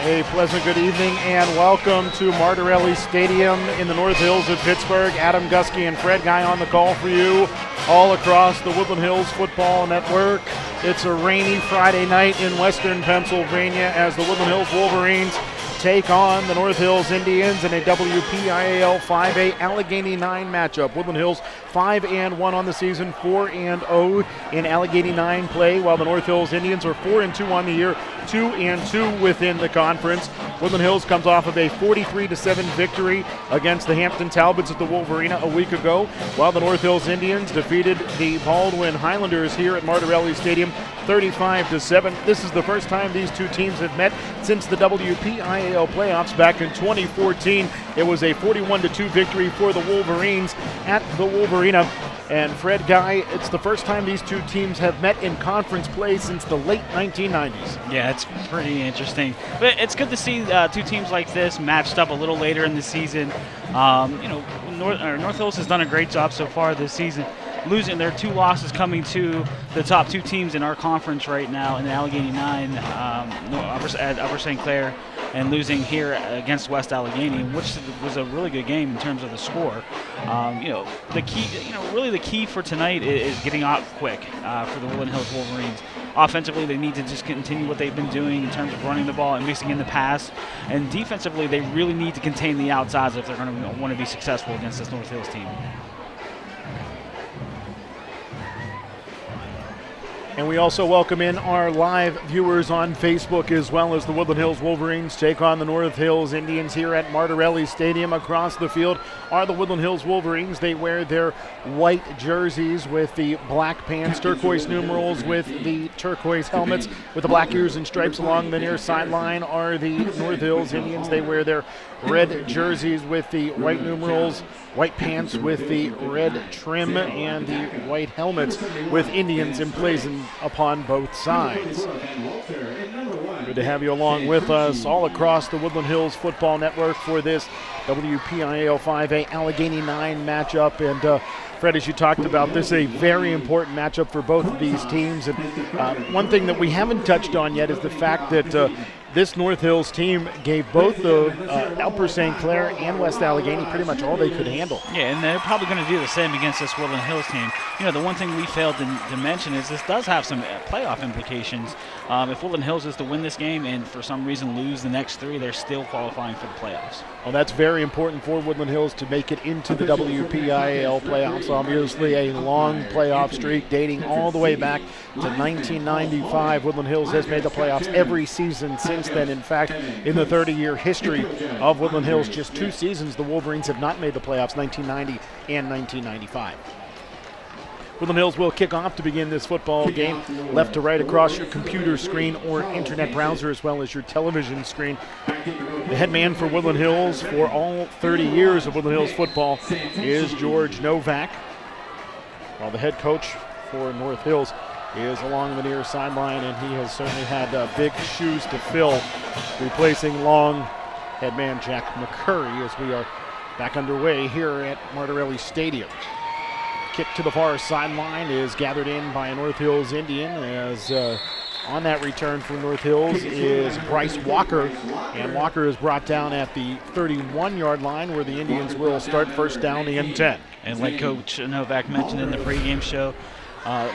A pleasant good evening and welcome to Martirelli Stadium in the North Hills of Pittsburgh. Adam Gusky and Fred Guy on the call for you all across the Woodland Hills Football Network. It's a rainy Friday night in western Pennsylvania as the Woodland Hills Wolverines take on the North Hills Indians in a WPIAL 5A Allegheny 9 matchup. Woodland Hills 5-1 on the season, 4-0 in Allegheny 9 play, while the North Hills Indians are 4-2 on the year, 2-2 within the conference. Woodland Hills comes off of a 43-7 victory against the Hampton Talbots at the Wolverines a week ago, while the North Hills Indians defeated the Baldwin Highlanders here at Martirelli Stadium 35-7. This is the first time these two teams have met since the WPIAL playoffs back in 2014. It was a 41-2 victory for the Wolverines at the Wolverines. And Fred Guy, it's the first time these two teams have met in conference play since the late 1990s. Yeah, it's pretty interesting. But it's good to see two teams like this matched up a little later in the season. North Hills has done a great job so far this season, losing their two losses coming to the top two teams in our conference right now in the Allegheny 9, Upper St. Clair, and losing here against West Allegheny, which was a really good game in terms of the score. The key for tonight is getting out quick for the Woodland Hills Wolverines. Offensively, they need to just continue what they've been doing in terms of running the ball and mixing in the pass. And defensively, they really need to contain the outsides if they're going to want to be successful against this North Hills team. And we also welcome in our live viewers on Facebook, as well as the Woodland Hills Wolverines take on the North Hills Indians here at Martirelli Stadium. Across the field are the Woodland Hills Wolverines. They wear their white jerseys with the black pants, turquoise numerals with the turquoise helmets with the black ears and stripes. Along the near sideline are the North Hills Indians. They wear their red jerseys with the white numerals, white pants with the red trim, and the white helmets with Indians emblazoned upon both sides. Good to have you along with us all across the Woodland Hills Football Network for this WPIAL 5A Allegheny 9 matchup. And Fred, as you talked about, this is a very important matchup for both of these teams. And one thing that we haven't touched on yet is the fact that this North Hills team gave both the Upper St. Clair and West Allegheny pretty much all they could handle. Yeah, and they're probably going to do the same against this Woodland Hills team. The one thing we failed to mention is this does have some playoff implications. If Woodland Hills is to win this game and for some reason lose the next three, they're still qualifying for the playoffs. Well, that's very important for Woodland Hills to make it into the WPIAL playoffs. Obviously, a long playoff streak dating all the way back to 1995. Woodland Hills has made the playoffs every season since then. In fact, in the 30-year history of Woodland Hills, just 2 seasons the Wolverines have not made the playoffs, 1990 and 1995. Woodland Hills will kick off to begin this football game, left to right across your computer screen or internet browser, as well as your television screen. The head man for Woodland Hills for all 30 years of Woodland Hills football is George Novak, while the head coach for North Hills is along the near sideline, and he has certainly had big shoes to fill, replacing long head man Jack McCurry as we are back underway here at Martirelli Stadium. Kick to the far sideline is gathered in by a North Hills Indian, as on that return from North Hills is Brice Walker, and Walker is brought down at the 31-yard line, where the Indians will start first down and 10. And like Coach Novak mentioned in the pregame show,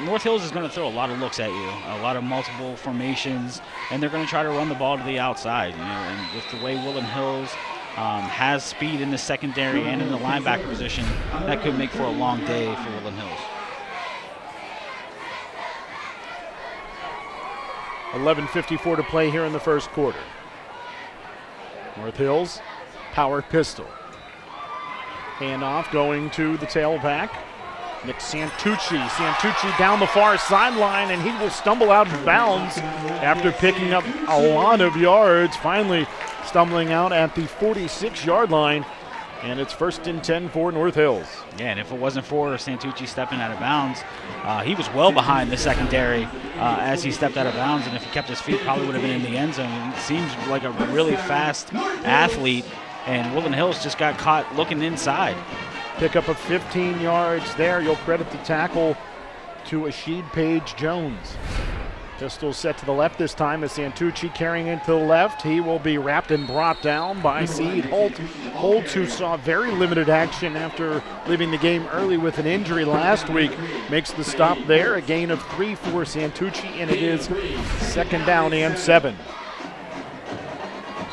North Hills is going to throw a lot of looks at you, a lot of multiple formations, and they're going to try to run the ball to the outside. And with the way Woodland Hills has speed in the secondary and in the linebacker position, that could make for a long day for Woodland Hills. 11:54 to play here in the first quarter. North Hills, power pistol. Handoff going to the tailback. Nick Santucci. Santucci down the far sideline, and he will stumble out of bounds after picking up a lot of yards, finally stumbling out at the 46-yard line, and it's first and 10 for North Hills. Yeah, and if it wasn't for Santucci stepping out of bounds, he was well behind the secondary as he stepped out of bounds, and if he kept his feet, probably would have been in the end zone. He seems like a really fast athlete, and Woodland Hills just got caught looking inside. Pick up of 15 yards there. You'll credit the tackle to Asheed Page Jones. Pistol set to the left this time as Santucci carrying it to the left. He will be wrapped and brought down by Seed Holt. Holt, who saw very limited action after leaving the game early with an injury last week, makes the stop there. A gain of 3 for Santucci, and it is 2nd down and 7.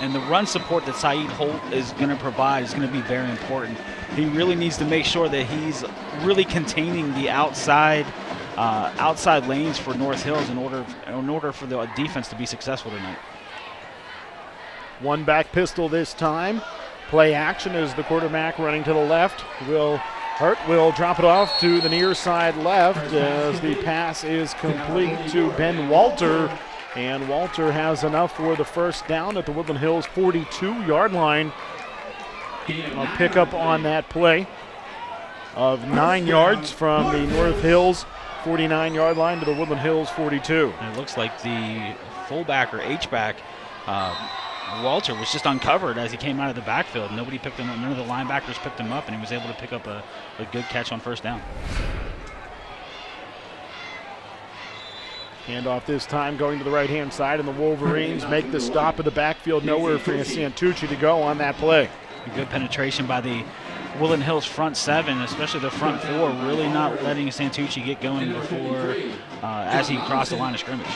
And the run support that Saeed Holt is going to provide is going to be very important. He really needs to make sure that he's really containing the outside lanes for North Hills in order for the defense to be successful tonight. One back pistol this time. Play action as the quarterback running to the left. Hurt will drop it off to the near side left as the pass is complete to Ben Walter. And Walter has enough for the 1st down at the Woodland Hills 42-yard line. A pickup on that play of 9 yards from the North Hills 49-yard line to the Woodland Hills 42. And it looks like the fullback or H-back, Walter, was just uncovered as he came out of the backfield. Nobody picked him up. None of the linebackers picked him up, and he was able to pick up a good catch on 1st down. Handoff this time going to the right-hand side, and the Wolverines make the stop at the backfield. Nowhere for Santucci to go on that play. A good penetration by the Woodland Hills front 7, especially the front 4, really not letting Santucci get going before as he crossed the line of scrimmage.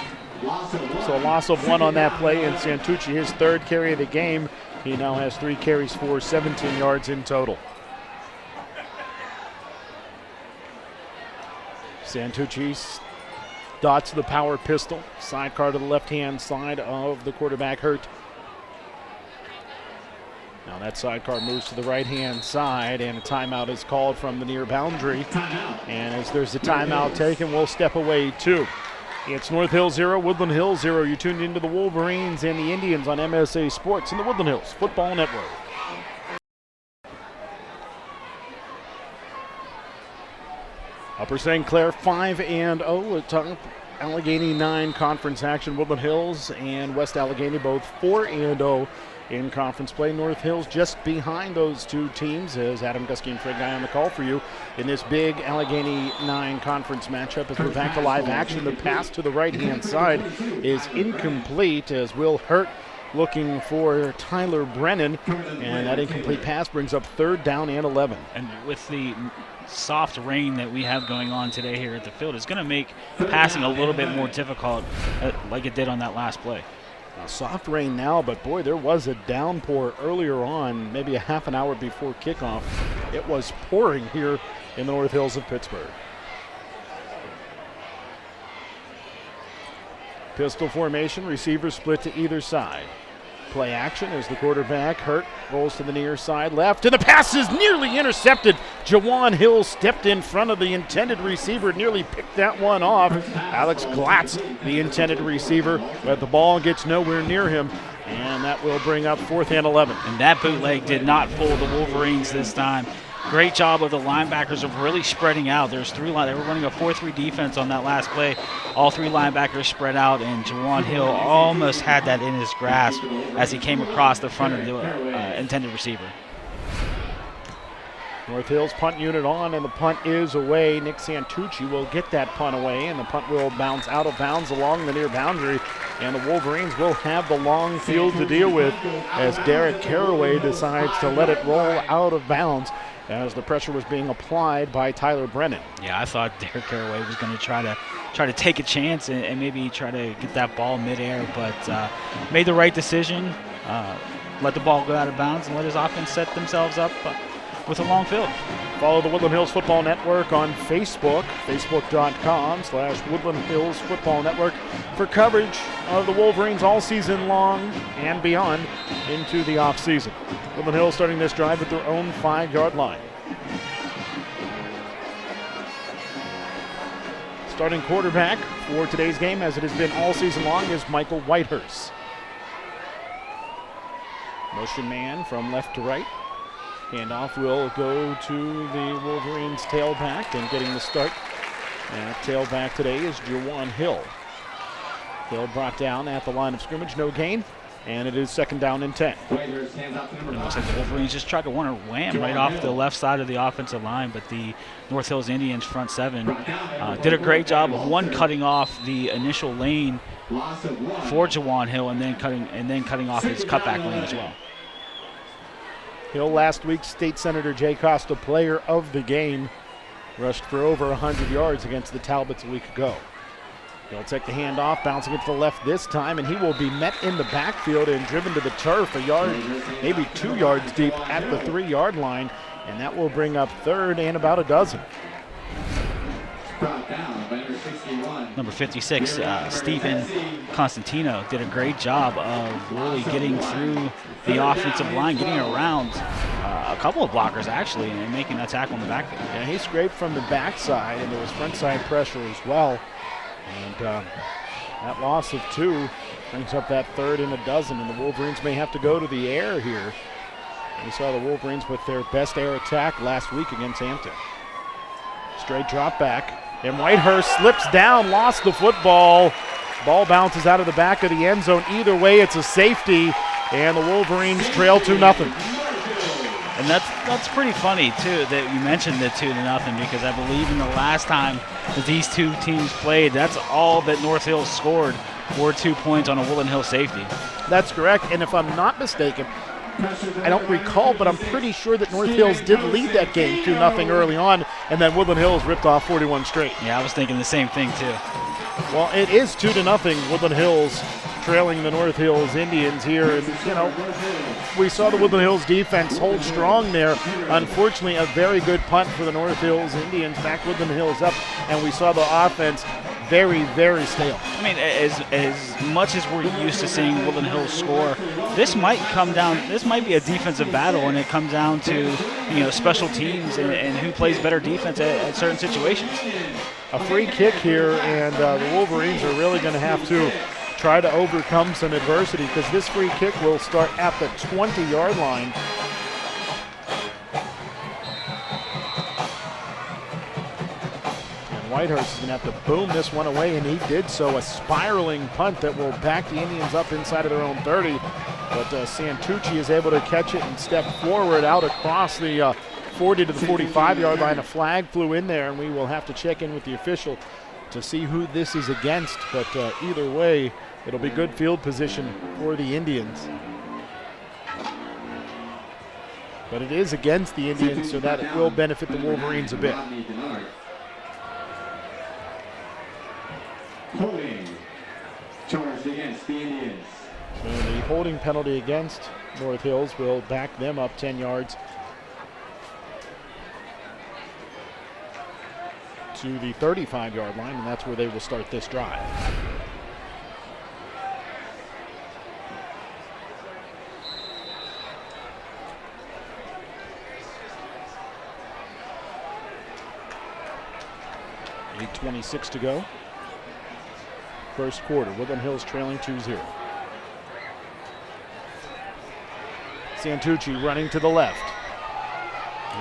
So a loss of 1 on that play, and Santucci, his 3rd carry of the game. He now has 3 carries for 17 yards in total. Santucci dots the power pistol. Sidecar to the left-hand side of the quarterback, Hurt. Now that sidecar moves to the right-hand side, and a timeout is called from the near boundary. And as there's a timeout taken, we'll step away 2. It's North Hills 0, Woodland Hills 0. You tuned into the Wolverines and the Indians on MSA Sports and the Woodland Hills Football Network. Upper St. Clair 5-0 atop Allegheny 9 conference action. Woodland Hills and West Allegheny both 4-0 in conference play. North Hills just behind those 2 teams as Adam Gusky and Fred Guy on the call for you in this big Allegheny 9 conference matchup. As we're back to live action, the pass to the right-hand side is incomplete as Will Hurt looking for Tyler Brennan, and that incomplete pass brings up 3rd down and 11. And with the soft rain that we have going on today here at the field, it's going to make passing a little bit more difficult like it did on that last play. Soft rain now, but boy, there was a downpour earlier on, maybe a half an hour before kickoff. It was pouring here in the North Hills of Pittsburgh. Pistol formation, receivers split to either side. Play action as the quarterback, Hurt, rolls to the near side left, and the pass is nearly intercepted. Jawan Hill stepped in front of the intended receiver, nearly picked that one off. Alex Glatz, the intended receiver, but the ball gets nowhere near him, and that will bring up 4th and 11. And that bootleg did not fool the Wolverines this time. Great job of the linebackers of really spreading out. There's 3 line. They were running a 4-3 defense on that last play. All 3 linebackers spread out, and Jawan Hill almost had that in his grasp as he came across the front of the intended receiver. North Hills punt unit on, and the punt is away. Nick Santucci will get that punt away, and the punt will bounce out of bounds along the near boundary, and the Wolverines will have the long field to deal with as Derrick Caraway decides to let it roll out of bounds as the pressure was being applied by Tyler Brennan. Yeah, I thought Derrick Caraway was going to try to take a chance and maybe try to get that ball midair, but made the right decision, let the ball go out of bounds, and let his offense set themselves up with a long field. Follow the Woodland Hills Football Network on Facebook, facebook.com/Woodland Hills Football Network, for coverage of the Wolverines all season long and beyond into the offseason. Woodland Hills starting this drive at their own 5-yard line. Starting quarterback for today's game, as it has been all season long, is Michael Whitehurst. Motion man from left to right. Handoff will go to the Wolverines tailback, and getting the start at tailback today is Jawan Hill. Hill brought down at the line of scrimmage, no gain. And it is 2nd down and 10. It looks like the Wolverines just tried to run a wham right off the left side of the offensive line, but the North Hills Indians front 7 did a great job of cutting off the initial lane for Jawan Hill and then cutting off his cutback lane as well. Hill, last week's State Senator Jay Costa Player of the Game, rushed for over 100 yards against the Talbots a week ago. He'll take the handoff, bouncing it to the left this time, and he will be met in the backfield and driven to the turf a yard, maybe 2 yards deep at the 3-yard line, and that will bring up 3rd and about a dozen. Number 56, Stephen Constantino, did a great job of really getting through the offensive line, getting around a couple of blockers actually, and making that tackle in the backfield. Yeah, he scraped from the backside, and there was front side pressure as well. And that loss of 2 brings up that 3rd and a dozen, and the Wolverines may have to go to the air here. We saw the Wolverines with their best air attack last week against Hampton. Straight drop back, and Whitehurst slips down, lost the football. Ball bounces out of the back of the end zone. Either way, it's a safety, and the Wolverines trail 2-0. And that's pretty funny, too, that you mentioned the 2-0, because I believe in the last time that these two teams played, that's all that North Hills scored were 2 points on a Woodland Hills safety. That's correct, and if I'm not mistaken, I don't recall, but I'm pretty sure that North Hills did lead that game 2-0 early on, and then Woodland Hills ripped off 41 straight. Yeah, I was thinking the same thing, too. Well, it is 2-0, Woodland Hills trailing the North Hills Indians here. And, you know, we saw the Woodland Hills defense hold strong there. Unfortunately, a very good punt for the North Hills Indians, back Woodland Hills up, and we saw the offense very, very stale. I mean, as much as we're used to seeing Woodland Hills score, this might be a defensive battle, and it comes down to, you know, special teams and who plays better defense at certain situations. A free kick here, and the Wolverines are really going to have to try to overcome some adversity, because this free kick will start at the 20-yard line. And Whitehurst is going to have to boom this one away, and he did so. A spiraling punt that will back the Indians up inside of their own 30. But Santucci is able to catch it and step forward out across the 40 to the 45-yard line. A flag flew in there, and we will have to check in with the official to see who this is against. But either way, it'll be good field position for the Indians. But it is against the Indians, so that it will benefit the Wolverines a bit. Holding charged against the Indians. So the holding penalty against North Hills will back them up 10 yards to the 35-yard line, and that's where they will start this drive. .26 to go. First quarter, Woodland Hills trailing 2-0. Santucci running to the left.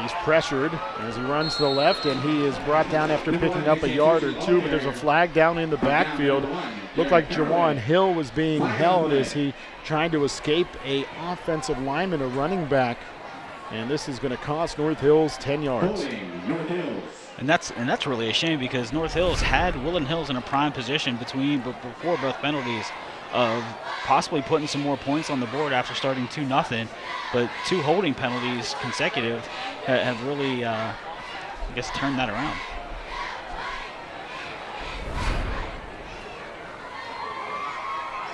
He's pressured as he runs to the left, and he is brought down after picking up a yard or two, but there's a flag down in the backfield. Looked like Jawan Hill was being held as he tried to escape a offensive lineman, a running back, and this is going to cost North Hills 10 yards. And that's really a shame, because North Hills had Woodland Hills in a prime position before both penalties of possibly putting some more points on the board after starting 2-0, but 2 holding penalties consecutive have really, I guess, turned that around.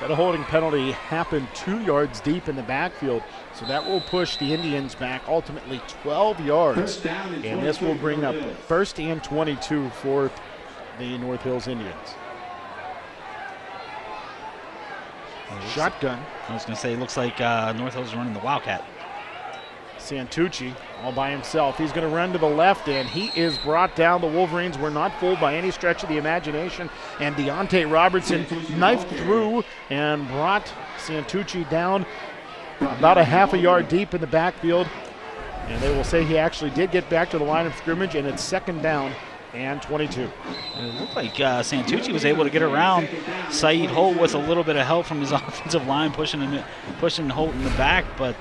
That holding penalty happened 2 yards deep in the backfield, so that will push the Indians back ultimately 12 yards, and this will bring up 1st and 22 for the North Hills Indians. Shotgun. I was going to say, it looks like North Hills is running the Wildcat. Santucci all by himself. He's going to run to the left, and he is brought down. The Wolverines were not fooled by any stretch of the imagination, and Deontae Robertson knifed through and brought Santucci down about a half a yard deep in the backfield. And they will say he actually did get back to the line of scrimmage, and it's 2nd down and 22. It looked like Santucci was able to get around Saeed Holt with a little bit of help from his offensive line, pushing Holt in the back. But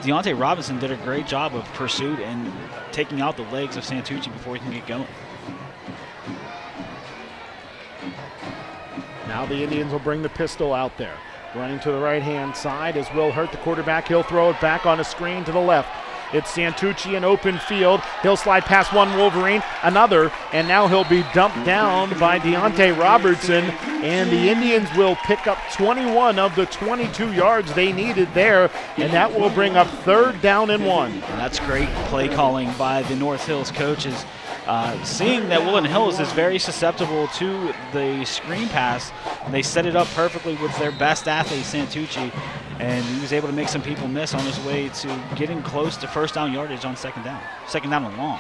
Deontae Robertson did a great job of pursuit and taking out the legs of Santucci before he can get going. Now the Indians will bring the pistol out there. Running to the right-hand side is Will Hurt, the quarterback. He'll throw it back on a screen to the left. It's Santucci in open field. He'll slide past one Wolverine, another, and now he'll be dumped down by Deontae Robertson, and the Indians will pick up 21 of the 22 yards they needed there, and that will bring up 3rd down and 1. And that's great play calling by the North Hills coaches. Seeing that Woodland Hills is very susceptible to the screen pass, they set it up perfectly with their best athlete, Santucci, and he was able to make some people miss on his way to getting close to 1st down yardage on 2nd down. 2nd down and long.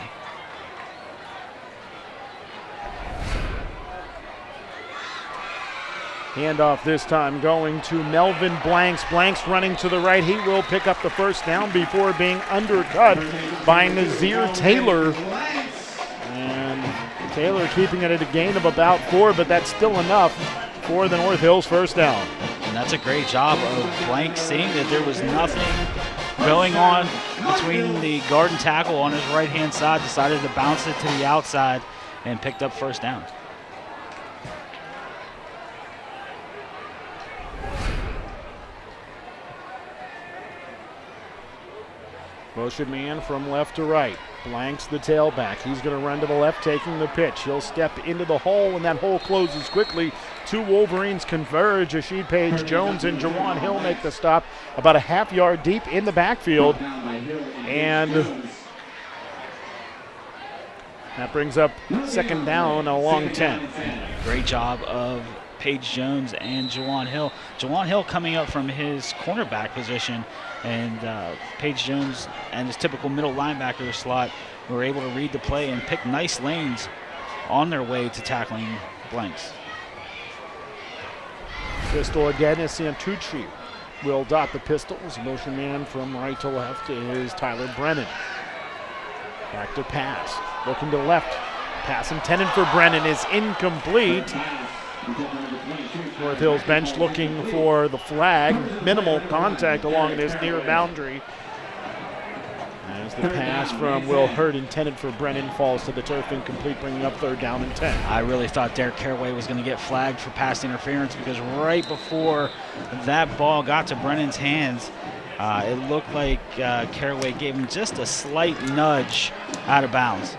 Handoff this time going to Melvin Blanks. Blanks running to the right. He will pick up the 1st down before being undercut by Naszhir Taylor. And Taylor keeping it at a gain of about 4, but that's still enough for the North Hills 1st down. And that's a great job of Blanks, seeing that there was nothing going on between the guard and tackle on his right-hand side, decided to bounce it to the outside and picked up 1st down. Motion man from left to right. Blanks the tailback. He's going to run to the left, taking the pitch. He'll step into the hole, and that hole closes quickly. 2 Wolverines converge. Rashid Page Jones and Jawan Hill make the stop about a half-yard deep in the backfield. And that brings up 2nd down along 10. Great job of Page Jones and Jawan Hill. Jawan Hill coming up from his cornerback position, and Page Jones and his typical middle linebacker slot were able to read the play and pick nice lanes on their way to tackling Blanks. Pistol again is Santucci. Will dot the pistols. Motion man from right to left is Tyler Brennan. Back to pass. Looking to left. Pass intended for Brennan is incomplete. North Hills bench looking for the flag. Minimal contact along this near boundary. As the pass from Will Hurt intended for Brennan falls to the turf, incomplete, bringing up 3rd down and 10. I really thought Derrick Caraway was going to get flagged for pass interference, because right before that ball got to Brennan's hands, it looked like Caraway gave him just a slight nudge out of bounds.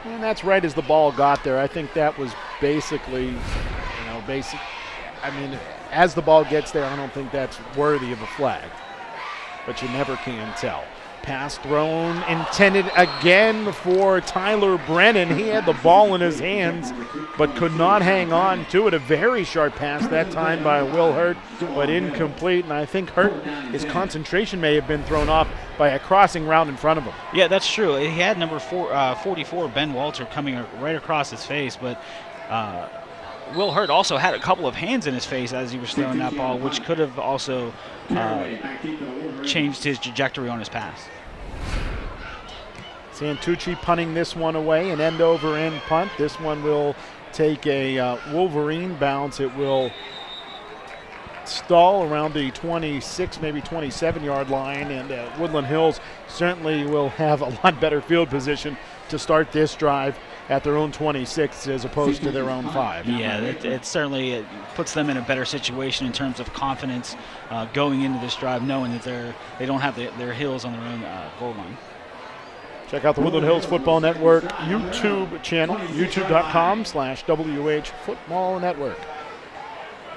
And that's right as the ball got there. I think that was basically, I mean, as the ball gets there, I don't think that's worthy of a flag. But you never can tell. Pass thrown, intended again for Tyler Brennan. He had the ball in his hands, but could not hang on to it. A very sharp pass that time by Will Hurt, but incomplete. And I think Hurt, his concentration may have been thrown off by a crossing route in front of him. Yeah, that's true. He had number 44, Ben Walter, coming right across his face, but Will Hurt also had a couple of hands in his face as he was throwing that ball, which could have also changed his trajectory on his pass. Santucci punting this one away, an end over end punt. This one will take a Wolverine bounce. It will stall around the 26, maybe 27-yard line, and Woodland Hills certainly will have a lot better field position to start this drive at their own 26 as opposed to their own 5. Yeah, it certainly puts them in a better situation in terms of confidence going into this drive, knowing that they don't have their heels on their own goal line. Check out the Woodland Hills Football Network YouTube channel, youtube.com/WH Football Network.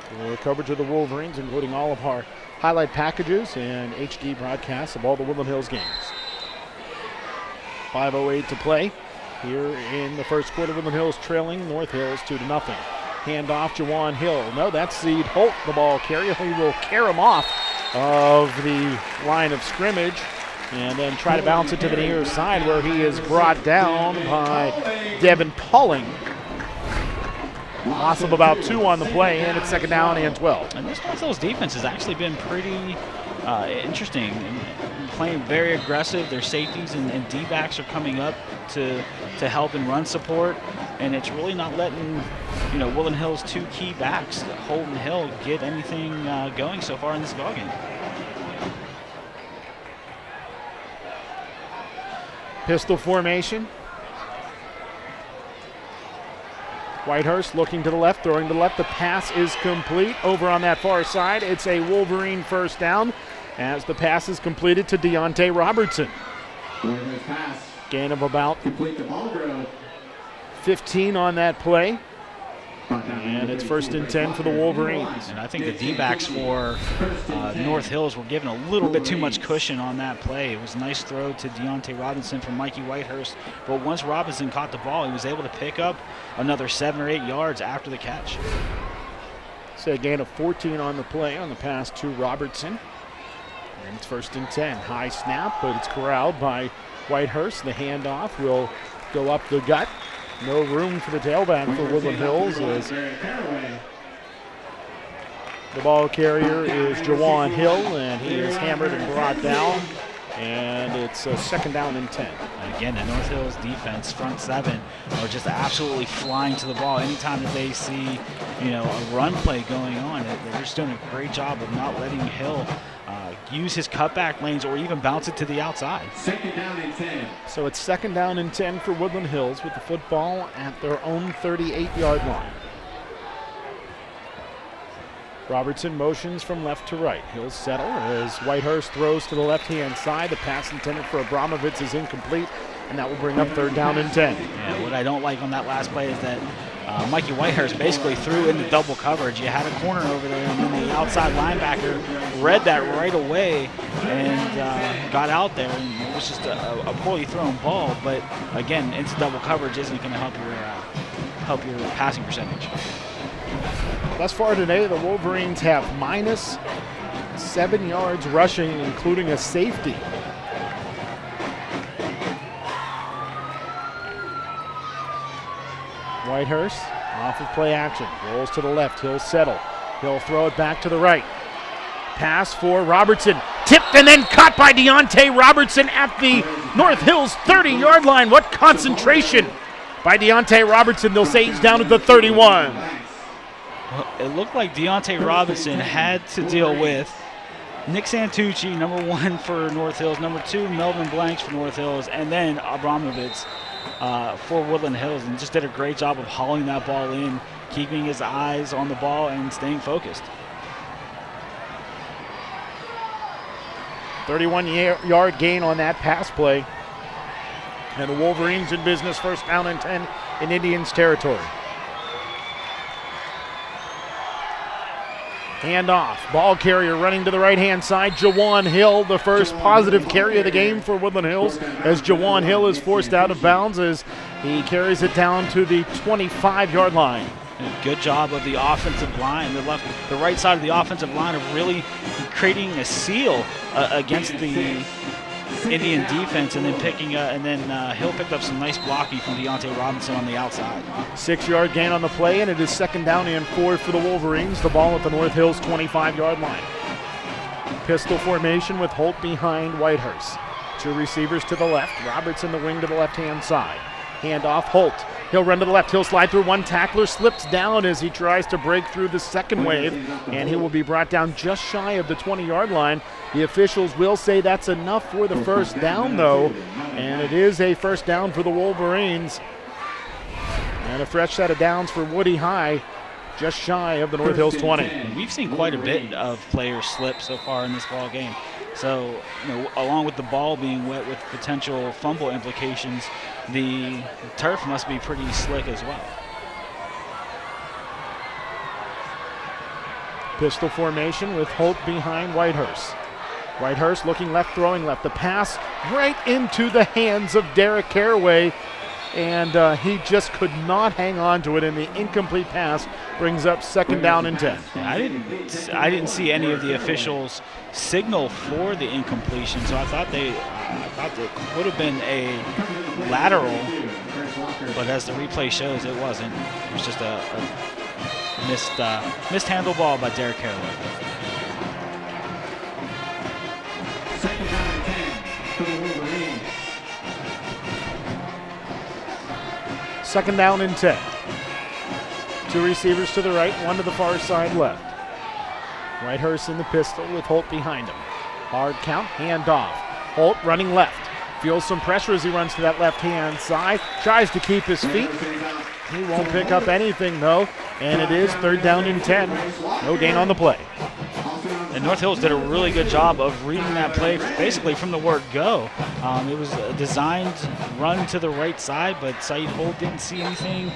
For coverage of the Wolverines, including all of our highlight packages and HD broadcasts of all the Woodland Hills games. 5:08 to play here in the first quarter. Woodland Hills trailing North Hills 2-0. Handoff, Jawan Hill. No, that's Seed Holt, the ball carrier. He will carry him off of the line of scrimmage and then try to bounce it to the near side, where he is brought down by Devin Pauling. Loss of about 2 on the play, and it's 2nd down and 12. And this North Hills defense has actually been pretty interesting. Playing very aggressive. Their safeties and D-backs are coming up to help and run support, and it's really not letting Woodland Hill's two key backs, Holt and Hill, get anything going so far in this ballgame. Pistol formation. Whitehurst looking to the left, throwing to the left. The pass is complete. Over on that far side, it's a Wolverine first down as the pass is completed to Deontae Robertson. Gain of about 15 on that play. And it's 1st and 10 for the Wolverines. And I think the D-backs for North Hills were given a little bit too much cushion on that play. It was a nice throw to Deontae Robinson from Mikey Whitehurst. But once Robinson caught the ball, he was able to pick up another 7 or 8 yards after the catch. So a gain of 14 on the play on the pass to Robertson. And it's 1st and 10. High snap, but it's corralled by Whitehurst. The handoff will go up the gut. No room for the tailback for Woodland Hills as the ball carrier is Jawan Hill, and he is hammered and brought down, and it's a 2nd down and 10. And again, the North Hills defense, front 7, are just absolutely flying to the ball. Anytime that they see, a run play going on, they're just doing a great job of not letting Hill use his cutback lanes or even bounce it to the outside. 2nd down and 10. So it's 2nd down and 10 for Woodland Hills with the football at their own 38-yard line. Robertson motions from left to right. He'll settle as Whitehurst throws to the left-hand side. The pass intended for Abramovitz is incomplete, and that will bring up 3rd down and 10. Yeah, what I don't like on that last play is that Mikey Whitehurst basically threw into double coverage. You had a corner over there, and then the outside linebacker read that right away and got out there. And it was just a poorly thrown ball, but again, into double coverage isn't going to help your passing percentage. Thus far today, the Wolverines have minus 7 yards rushing, including a safety. Whitehurst off of play action, rolls to the left, he'll settle. He'll throw it back to the right. Pass for Robertson, tipped and then caught by Deontae Robertson at the North Hills 30-yard line. What concentration by Deontae Robertson. They'll say he's down at the 31. Well, it looked like Deontae Robinson had to deal with Nick Santucci, number 1 for North Hills, number 2, Melvin Blanks for North Hills, and then Abramovitz for Woodland Hills, and just did a great job of hauling that ball in, keeping his eyes on the ball and staying focused. 31-yard gain on that pass play. And the Wolverines in business, 1st down and 10 in Indians territory. Handoff, ball carrier running to the right-hand side. Jawan Hill, the first positive carry of the game for Woodland Hills, as Jawan Hill is forced out of bounds as he carries it down to the 25-yard line. Good job of the offensive line, the right side of the offensive line of really creating a seal against the Indian defense, and then Hill picked up some nice blocking from Deontae Robinson on the outside. 6-yard gain on the play, and it is 2nd down and 4 for the Wolverines. The ball at the North Hills 25-yard line. Pistol formation with Holt behind Whitehurst. 2 receivers to the left, Robertson the wing to the left-hand side. Handoff, Holt. He'll run to the left. He'll slide through. One tackler slips down as he tries to break through the second wave, and he will be brought down just shy of the 20-yard line. The officials will say that's enough for the 1st down, though, and it is a 1st down for the Wolverines. And a fresh set of downs for Woody High, just shy of the North Hills 20. We've seen quite a bit of players slip so far in this ball game. So, along with the ball being wet with potential fumble implications, the turf must be pretty slick as well. Pistol formation with Holt behind Whitehurst. Whitehurst looking left, throwing left. The pass right into the hands of Derrick Caraway, and he just could not hang on to it, and the incomplete pass brings up 2nd down and 10. I didn't see any of the officials signal for the incompletion, so I thought it would have been a lateral, but as the replay shows, it wasn't. It was just a mishandled ball by Derrick Caraway. Second down and 10. Two receivers to the right, one to the far side left. Whitehurst in the pistol with Holt behind him. Hard count, handoff. Holt running left. Feels some pressure as he runs to that left-hand side. Tries to keep his feet. He won't pick up anything, though. And it is third down and 10. No gain on the play. And North Hills did a really good job of reading that play basically from the word go. It was a designed run to the right side, but Saeed Holt didn't see anything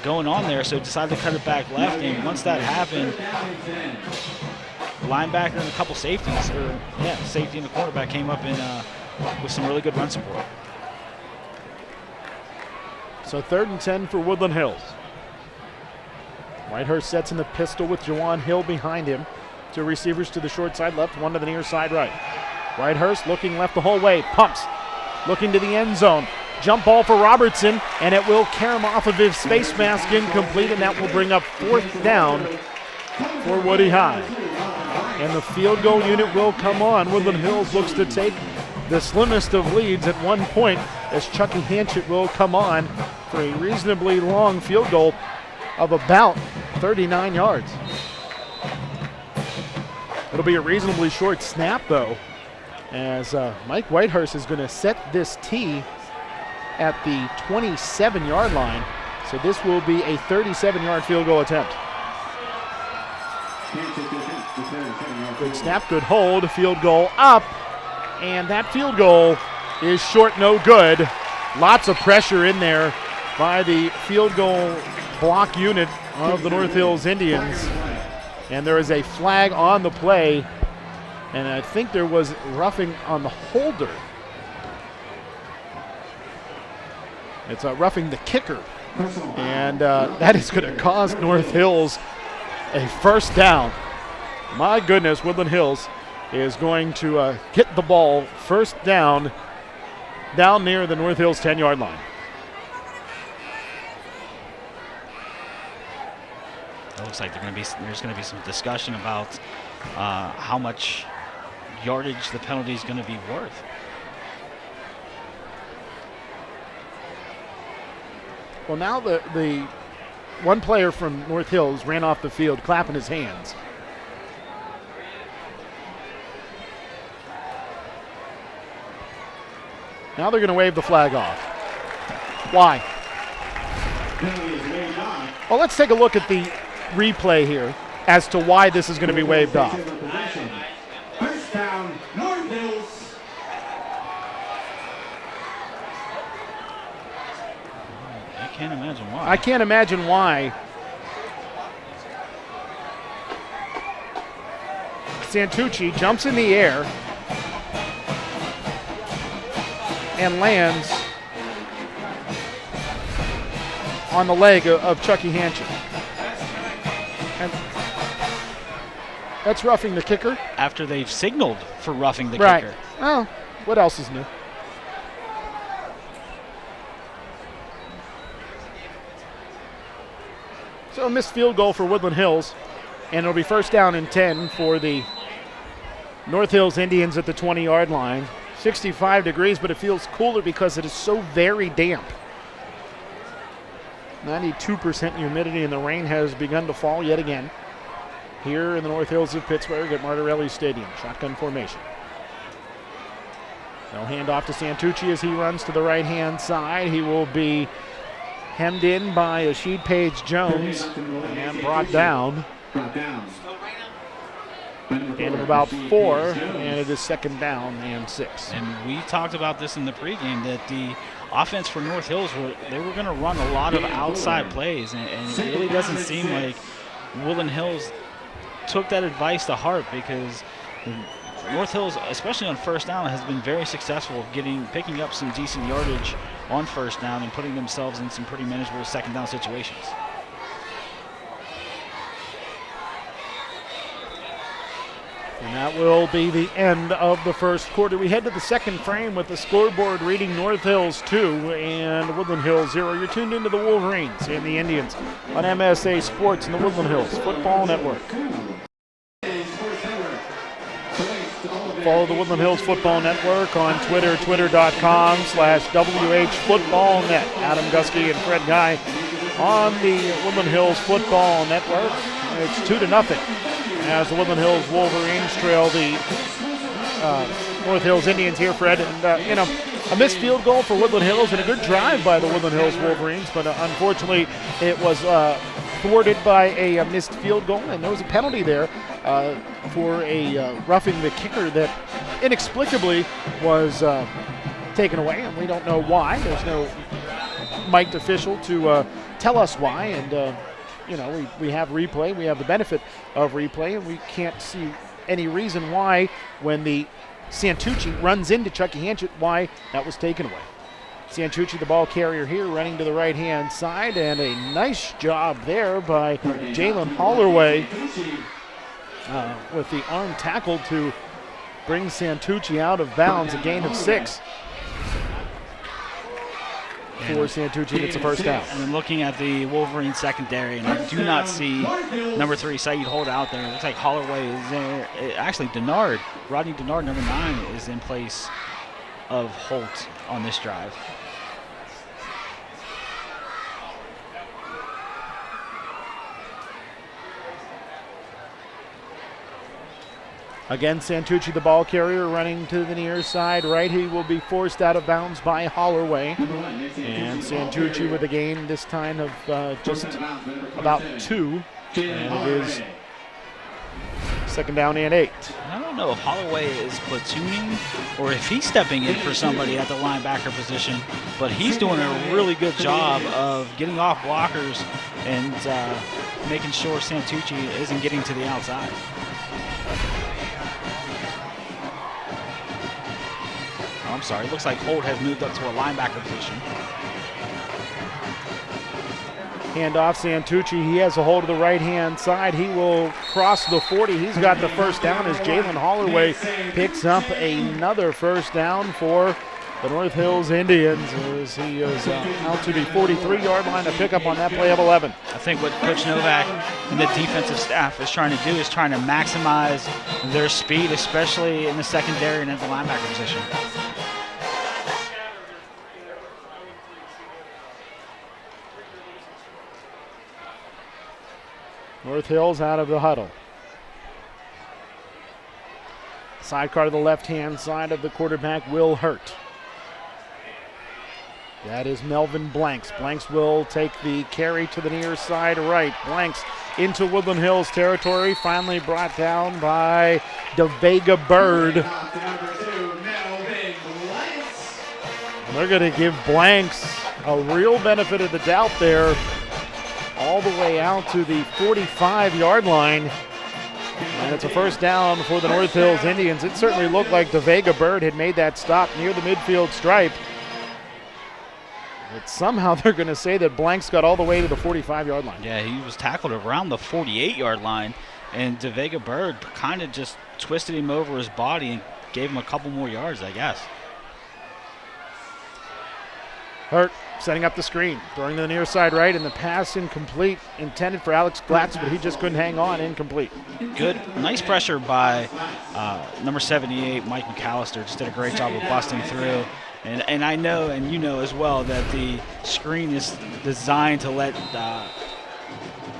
going on there, so decided to cut it back left. And once that happened, linebacker and a couple safeties, safety and the quarterback came up and with some really good run support. So third and 10 for Woodland Hills. Whitehurst sets in the pistol with Jawan Hill behind him. Two receivers to the short side left, one to the near side right. Whitehurst looking left the whole way, pumps, looking to the end zone. Jump ball for Robertson, and it will carry him off of his face mask, incomplete, and that will bring up fourth down for Woody High. And the field goal unit will come on. Woodland Hills looks to take the slimmest of leads at 1 point as Chucky Hanchett will come on for a reasonably long field goal of about 39 yards. It'll be a reasonably short snap, though, as Mike Whitehurst is going to set this tee at the 27-yard line. So this will be a 37-yard field goal attempt. Good snap, good hold, field goal up, and that field goal is short, no good. Lots of pressure in there by the field goal block unit of the North Hills Indians. And there is a flag on the play, and I think there was roughing on the holder. It's roughing the kicker, and that is going to cost North Hills a first down. My goodness, Woodland Hills is going to get the ball first down near the North Hills 10-yard line. It looks like there's going to be some discussion about how much yardage the penalty is going to be worth. Well, now the one player from North Hills ran off the field clapping his hands. Now they're going to wave the flag off. Why? Well, let's take a look at the replay here as to why this is going to be waved off. First down, North Hills. I can't imagine why. I can't imagine why. Santucci jumps in the air and lands on the leg of Chucky Hanchett. And that's roughing the kicker. After they've signaled for roughing the right. kicker. Well, what else is new? So a missed field goal for Woodland Hills, and it'll be first down and 10 for the North Hills Indians at the 20-yard line. 65 degrees, but it feels cooler because it is so very damp. 92% humidity, and the rain has begun to fall yet again here in the North Hills of Pittsburgh at Martirelli Stadium. Shotgun formation. They'll hand off to Santucci as he runs to the right-hand side. He will be hemmed in by Asheed Page-Jones and brought down. Gain of about 4, and it is second down and 6. And we talked about this in the pregame that the offense for North Hills, they were going to run a lot of outside plays, and it really doesn't seem like Woodland Hills took that advice to heart, because North Hills, especially on first down, has been very successful picking up some decent yardage on first down and putting themselves in some pretty manageable second down situations. And that will be the end of the first quarter. We head to the second frame with the scoreboard reading North Hills 2 and Woodland Hills 0. You're tuned into the Wolverines and the Indians on MSA Sports and the Woodland Hills Football Network. Follow the Woodland Hills Football Network on Twitter, twitter.com/WHFootballNet. Adam Gusky and Fred Guy on the Woodland Hills Football Network. It's 2-0 as the Woodland Hills Wolverines trail the North Hills Indians here, Fred. And, a missed field goal for Woodland Hills and a good drive by the Woodland Hills Wolverines, but unfortunately it was thwarted by a missed field goal, and there was a penalty there for a roughing the kicker that inexplicably was taken away, and we don't know why. There's no mic'd official to tell us why, and we have replay. We have the benefit of replay, and we can't see any reason why when the Santucci runs into Chucky Hanchett, why that was taken away. Santucci, the ball carrier here, running to the right-hand side, and a nice job there by Jalen Hollerway with the arm tackle to bring Santucci out of bounds, a gain of 6. For Santucci, it's a first down. And looking at the Wolverine secondary, and I do not see number 3, Saeed Holt, out there. It looks like Hollerway is there. Actually, Dennard, Rodney Dennard, number 9, is in place of Holt on this drive. Again, Santucci, the ball carrier, running to the near side right. He will be forced out of bounds by Hollerway. And Santucci with a gain this time of just about 2. And it is second down and 8. I don't know if Hollerway is platooning or if he's stepping in for somebody at the linebacker position, but he's doing a really good job of getting off blockers and making sure Santucci isn't getting to the outside. I'm sorry, it looks like Holt has moved up to a linebacker position. Hand off Santucci. He has a hold of the right-hand side. He will cross the 40. He's got the first down as Jalen Hollerway picks up another first down for the North Hills Indians as he is out to the 43-yard line to pick up on that play of 11. I think what Coach Novak and the defensive staff is trying to do is trying to maximize their speed, especially in the secondary and at the linebacker position. North Hills out of the huddle. Sidecar to the left-hand side of the quarterback, Will Hurt. That is Melvin Blanks. Blanks will take the carry to the near side right. Blanks into Woodland Hills territory, finally brought down by DeVega Bird. And they're going to give Blanks a real benefit of the doubt there, all the way out to the 45-yard line. And it's a first down for the North Hills Indians. It certainly looked like DeVega Bird had made that stop near the midfield stripe. But somehow they're going to say that Blanks got all the way to the 45-yard line. Yeah, he was tackled around the 48-yard line, and DeVega Bird kind of just twisted him over his body and gave him a couple more yards, I guess. Hurt setting up the screen, throwing to the near side right, and the pass incomplete, intended for Alex Glatz, but he just couldn't hang on, incomplete. Good, nice pressure by number 78, Mike McAllister. Just did a great job of busting through. And I know, and you know as well, that the screen is designed to let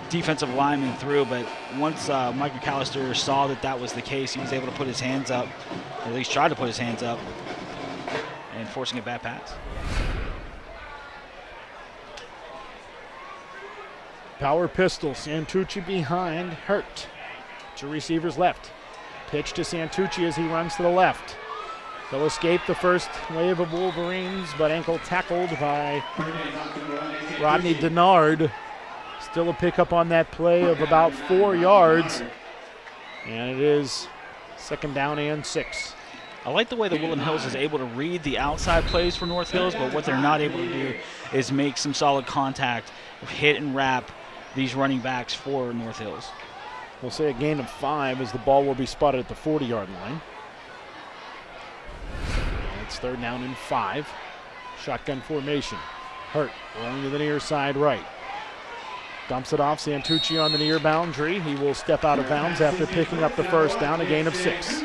defensive linemen through, but once Mike McAllister saw that that was the case, he was able to put his hands up, or at least try to put his hands up, and forcing a bad pass. Power pistol, Santucci behind, Hurt. 2 receivers left. Pitch to Santucci as he runs to the left. They'll escape the first wave of Wolverines, but ankle tackled by Rodney Dennard. Still a pickup on that play of about 4 yards. And it is second down and 6. I like the way the Woodland Hills is able to read the outside plays for North Hills, but what they're not able to do is make some solid contact, hit and wrap these running backs for North Hills. We'll say a gain of 5 as the ball will be spotted at the 40-yard line. It's third down and 5. Shotgun formation. Hurt rolling to the near side right. Dumps it off. Santucci on the near boundary. He will step out of bounds after picking up the first down, a gain of 6.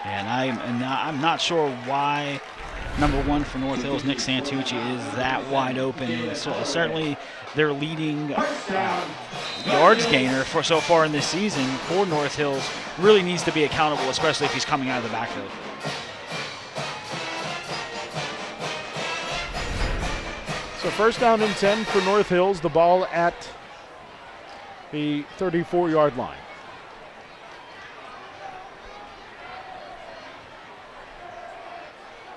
And I'm not sure why number 1 for North Hills, Nick Santucci, is that wide open. And certainly their leading yards gainer for so far in this season for North Hills really needs to be accountable, especially if he's coming out of the backfield. So first down and 10 for North Hills. The ball at the 34-yard line.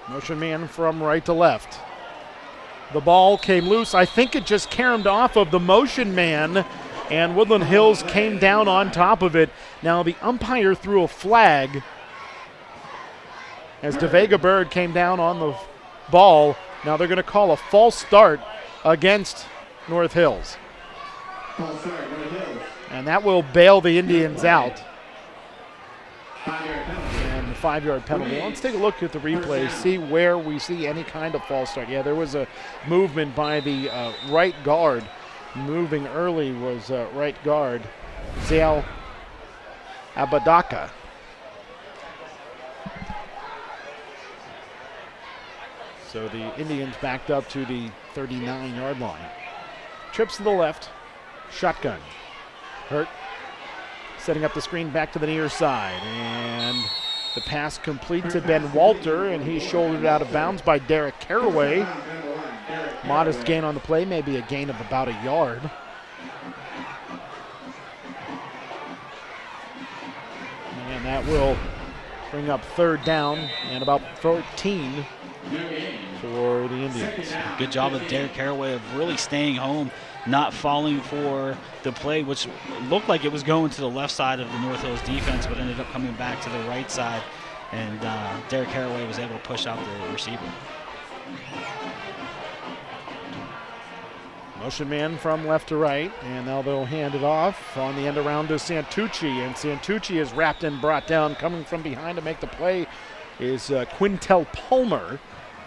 Motion man from right to left. The ball came loose. I think it just caromed off of the motion man, and Woodland Hills came down on top of it. Now the umpire threw a flag as DeVega Bird came down on the ball. Now they're going to call a false start against North Hills. And that will bail the Indians out. And the 5-yard penalty. Let's take a look at the replay, see where we see any kind of false start. Yeah, there was a movement by the right guard. Moving early was right guard Zael Abadaka. So the Indians backed up to the 39-yard line. Trips to the left. Shotgun. Hurt. Setting up the screen back to the near side. And the pass complete to Ben Walter, and he's shouldered out of bounds by Derrick Caraway. Modest gain on the play, maybe a gain of about a yard. And that will bring up third down and about 13 for the Indians. Good job of Derrick Caraway of really staying home, not falling for the play, which looked like it was going to the left side of the North Hills defense, but ended up coming back to the right side, and Derrick Caraway was able to push out the receiver. Motion man from left to right, and now they'll hand it off on the end around to Santucci, and Santucci is wrapped and brought down. Coming from behind to make the play is Quintel Palmer.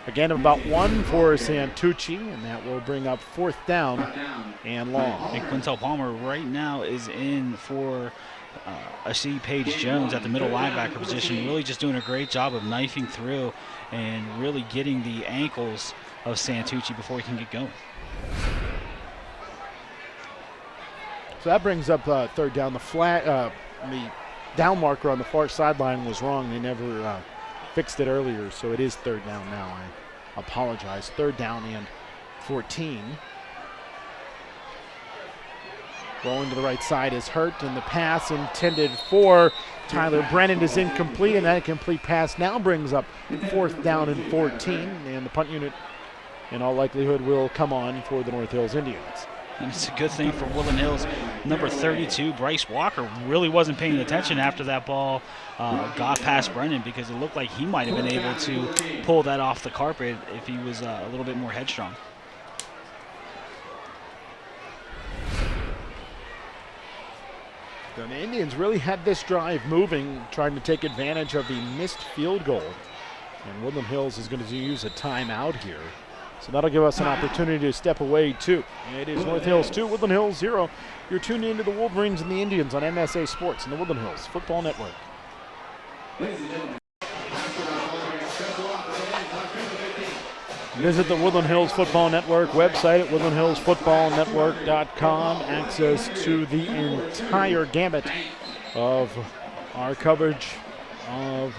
Again, about 1 for Santucci, and that will bring up 4th down and long. And Quintel Palmer right now is in for Asee Page Jones at the middle linebacker position, really just doing a great job of knifing through and really getting the ankles of Santucci before he can get going. So that brings up third down. The down marker on the far sideline was wrong. They never fixed it earlier, so it is third down now. I apologize. Third down and 14. Rolling to the right side is Hurt, and the pass intended for Tyler Brennan is incomplete, and that incomplete pass now brings up 4th down and 14, and the punt unit in all likelihood will come on for the North Hills Indians. And it's a good thing for Woodland Hills. Number 32, Brice Walker, really wasn't paying attention after that ball got past Brennan, because it looked like he might have been able to pull that off the carpet if he was a little bit more headstrong. The Indians really had this drive moving, trying to take advantage of the missed field goal. And Woodland Hills is going to use a timeout here. So that'll give us an opportunity to step away, too. It is North Hills 2, Woodland Hills 0. You're tuned into the Wolverines and the Indians on MSA Sports and the Woodland Hills Football Network. Visit the Woodland Hills Football Network website at woodlandhillsfootballnetwork.com. Access to the entire gamut of our coverage of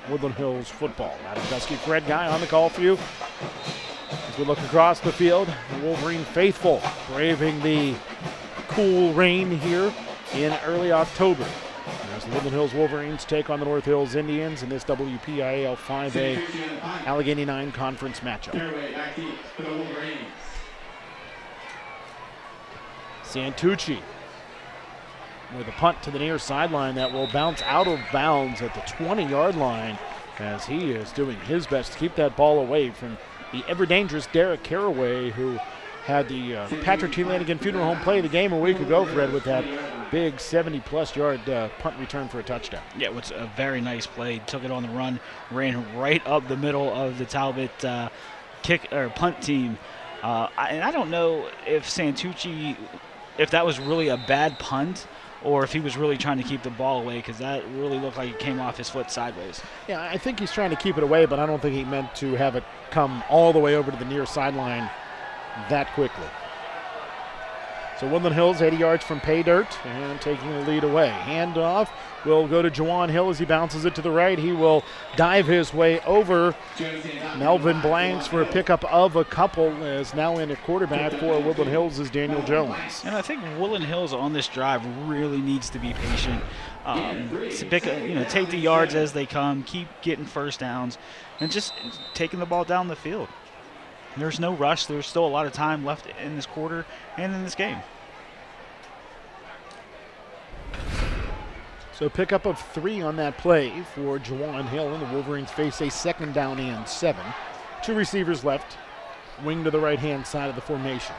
Woodland Hills football. Adam Dusky, Fred Guy on the call for you. As we look across the field, the Wolverine faithful braving the cool rain here in early October. As the Woodland Hills Wolverines take on the North Hills Indians in this WPIAL 5A Allegheny 9 conference matchup. Santucci with a punt to the near sideline that will bounce out of bounds at the 20-yard line, as he is doing his best to keep that ball away from the ever-dangerous Derrick Caraway, who had the Patrick T. Lanigan Funeral Home play of the game a week ago, Fred, with that big 70-plus yard punt return for a touchdown. Yeah, it was a very nice play. Took it on the run, ran right up the middle of the Talbot punt team, And I don't know if Santucci, if that was really a bad punt or if he was really trying to keep the ball away, because that really looked like it came off his foot sideways. Yeah, I think he's trying to keep it away, but I don't think he meant to have it come all the way over to the near sideline that quickly. So Woodland Hills 80 yards from pay dirt and taking the lead away. Handoff will go to Juwan Hill as he bounces it to the right. He will dive his way over Melvin Blanks for a pickup of a couple, as now in at quarterback for Woodland Hills is Daniel Jones. And I think Woodland Hills on this drive really needs to be patient. To take the yards as they come, keep getting first downs, and just taking the ball down the field. There's no rush. There's still a lot of time left in this quarter and in this game. So pickup of 3 on that play for Juwan Hill, and the Wolverines face a 2nd down and 7. 2 receivers left, wing to the right-hand side of the formation.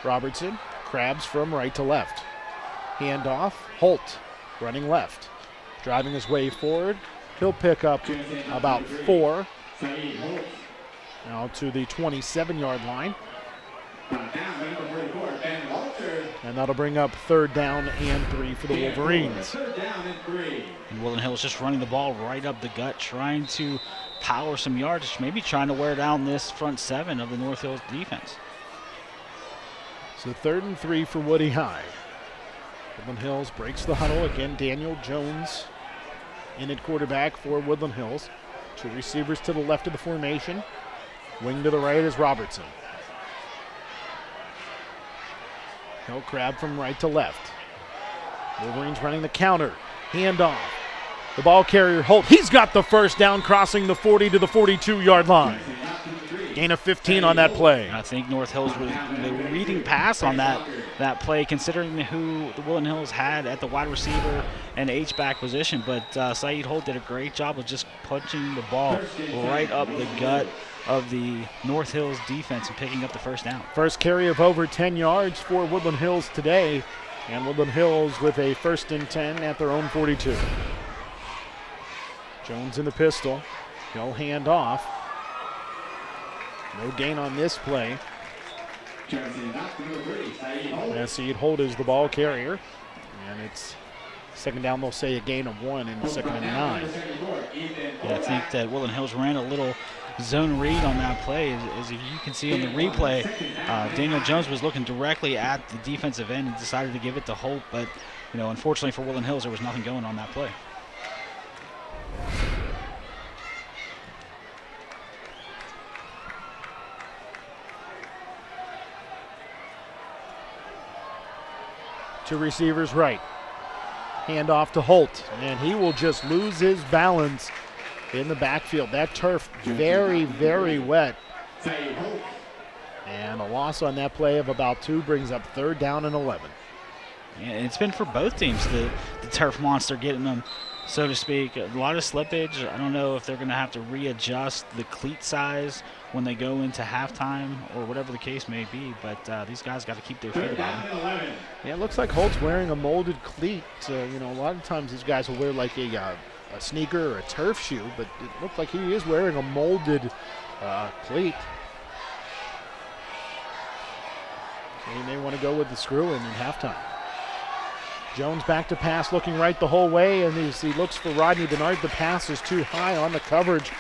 Robertson crabs from right to left. Handoff, Holt running left, driving his way forward. He'll pick up about 4. Now to the 27-yard line. And that'll bring up 3rd down and 3 for the Wolverines. And Woodland Hills just running the ball right up the gut, trying to power some yards, maybe trying to wear down this front 7 of the North Hills defense. So 3rd and 3 for Woody High. Woodland Hills breaks the huddle. Again, Daniel Jones in at quarterback for Woodland Hills. 2 receivers to the left of the formation. Wing to the right is Robertson. He'll crab from right to left. Wolverines running the counter. Handoff. The ball carrier, Holt. He's got the first down, crossing the 40 to the 42-yard line. Gain of 15 on that play. I think North Hills was the leading pass on that play, considering who the Woodland Hills had at the wide receiver and H-back position. But Saeed Holt did a great job of just punching the ball right up the gut of the North Hills defense and picking up the first down. First carry of over 10 yards for Woodland Hills today. And Woodland Hills with a 1st and 10 at their own 42. Jones in the pistol. He'll hand off. No gain on this play. Saeed Holt is the ball carrier. And it's 2nd down, they'll say a gain of 1 and 2nd and 9. Yeah, I think that Woodland Hills ran a little zone read on that play. As you can see on the replay, Daniel Jones was looking directly at the defensive end and decided to give it to Holt. But, unfortunately for Woodland Hills, there was nothing going on that play. Two receivers right. Hand off to Holt, and he will just lose his balance in the backfield. That turf very, very wet. And a loss on that play of about 2 brings up 3rd down and 11. Yeah, it's been for both teams, the turf monster getting them, so to speak. A lot of slippage. I don't know if they're going to have to readjust the cleat size when they go into halftime or whatever the case may be, but these guys got to keep their feet about it. Yeah, it looks like Holt's wearing a molded cleat. A lot of times these guys will wear like a sneaker or a turf shoe, but it looked like he is wearing a molded cleat. So he may want to go with the screw in halftime. Jones back to pass, looking right the whole way, and as he looks for Rodney Dennard, the pass is too high on the coverage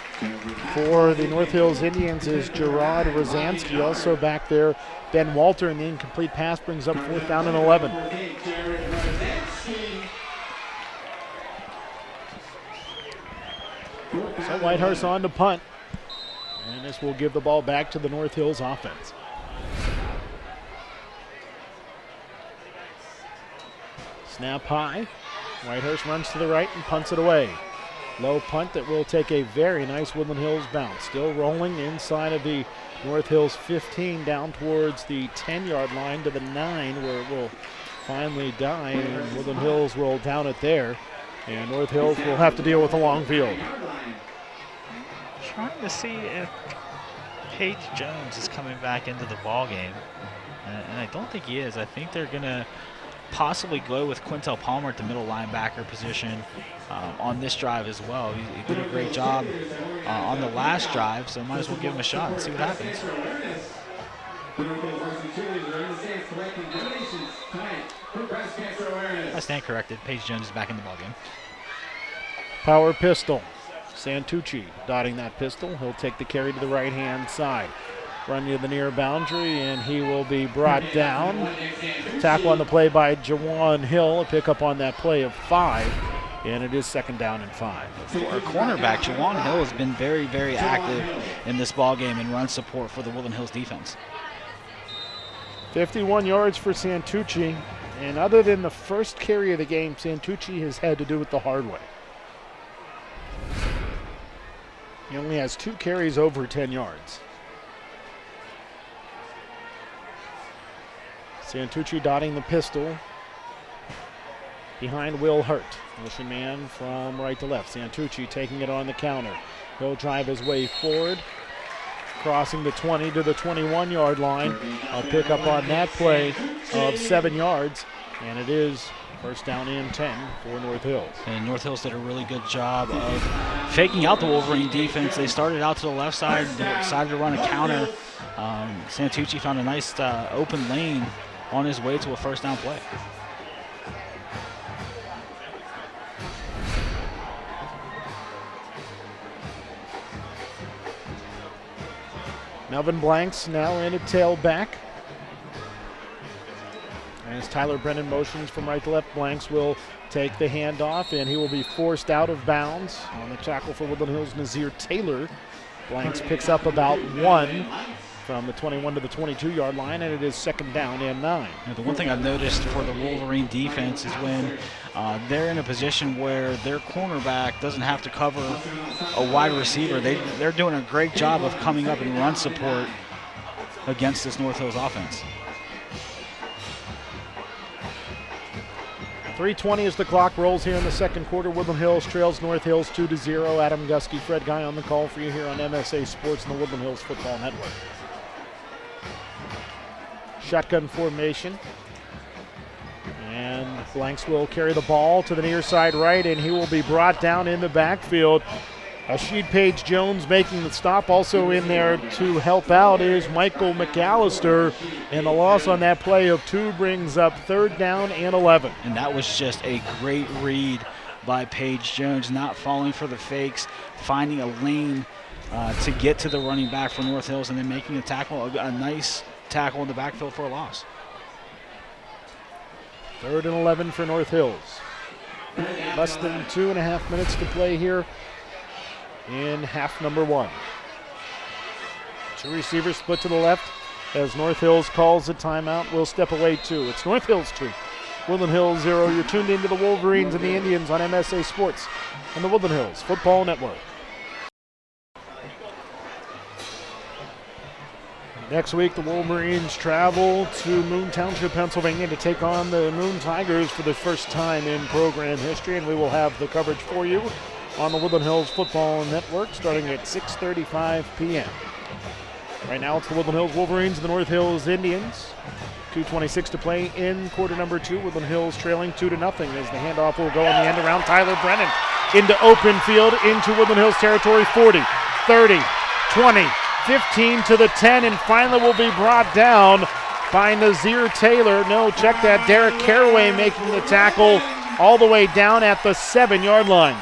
for the North Hills Indians is Gerard Rosansky. Also back there, Ben Walter, and the incomplete pass brings up 4th down and 11. So Whitehurst on to punt, and this will give the ball back to the North Hills offense. Snap high. Whitehurst runs to the right and punts it away. Low punt that will take a very nice Woodland Hills bounce. Still rolling inside of the North Hills 15 down towards the 10-yard line to the 9 where it will finally die. And Woodland Hills will down it there. And North Hills will have to deal with a long field. Trying to see if Paige Jones is coming back into the ball game. And I don't think he is. I think they're going to possibly go with Quintel Palmer at the middle linebacker position on this drive as well. He did a great job on the last drive, so might as well give him a shot and see what happens. I stand corrected. Paige Jones is back in the ballgame. Power pistol. Santucci dotting that pistol. He'll take the carry to the right-hand side. Run to the near boundary, and he will be brought down. Tackle on the play by Jawan Hill. A pickup on that play of 5, and it is 2nd down and 5. For our cornerback, Jawan Hill has been very, very active in this ballgame and run support for the Woodland Hills defense. 51 yards for Santucci, and other than the first carry of the game, Santucci has had to do it the hard way. He only has 2 carries over 10 yards. Santucci dotting the pistol behind Will Hurt. Motion man from right to left. Santucci taking it on the counter. He'll drive his way forward, crossing the 20 to the 21-yard line. A pickup on that play of 7 yards, and it is 1st down and 10 for North Hills. And North Hills did a really good job of faking out the Wolverine defense. They started out to the left side, decided to run a counter. Santucci found a nice open lane on his way to a 1st down play. Melvin Blanks now in a tailback. As Tyler Brennan motions from right to left, Blanks will take the handoff, and he will be forced out of bounds. On the tackle for Woodland Hills, Naszhir Taylor. Blanks picks up about 1 from the 21 to the 22-yard line, and it is 2nd down and 9. The one thing I've noticed for the Wolverine defense is when they're in a position where their cornerback doesn't have to cover a wide receiver, they're doing a great job of coming up and run support against this North Hills offense. 3:20 as the clock rolls here in the 2nd quarter. Woodland Hills trails North Hills 2-0. Adam Gusky, Fred Guy on the call for you here on MSA Sports and the Woodland Hills Football Network. Shotgun formation. And Blanks will carry the ball to the near side right, and he will be brought down in the backfield. Rashid Page Jones making the stop. Also in there to help out is Michael McAllister, and the loss on that play of 2 brings up 3rd down and 11. And that was just a great read by Page Jones, not falling for the fakes, finding a lane to get to the running back for North Hills, and then making a tackle, a nice tackle in the backfield for a loss. 3rd and 11 for North Hills. Less than 2.5 minutes to play here in half number 1. 2 receivers split to the left as North Hills calls a timeout. We'll step away 2. It's North Hills 2, Woodland Hills 0. You're tuned into the Wolverines and the Indians on MSA Sports and the Woodland Hills Football Network. Next week, the Wolverines travel to Moon Township, Pennsylvania to take on the Moon Tigers for the first time in program history, and we will have the coverage for you on the Woodland Hills Football Network starting at 6:35 p.m. Right now it's the Woodland Hills Wolverines and the North Hills Indians. 2:26 to play in quarter number 2. Woodland Hills trailing 2-0 as the handoff will go on the end around Tyler Brennan into open field into Woodland Hills territory. 40, 30, 20, 15 to the 10, and finally will be brought down by Naszhir Taylor. No, check that. Derrick Caraway making the tackle all the way down at the 7-yard line.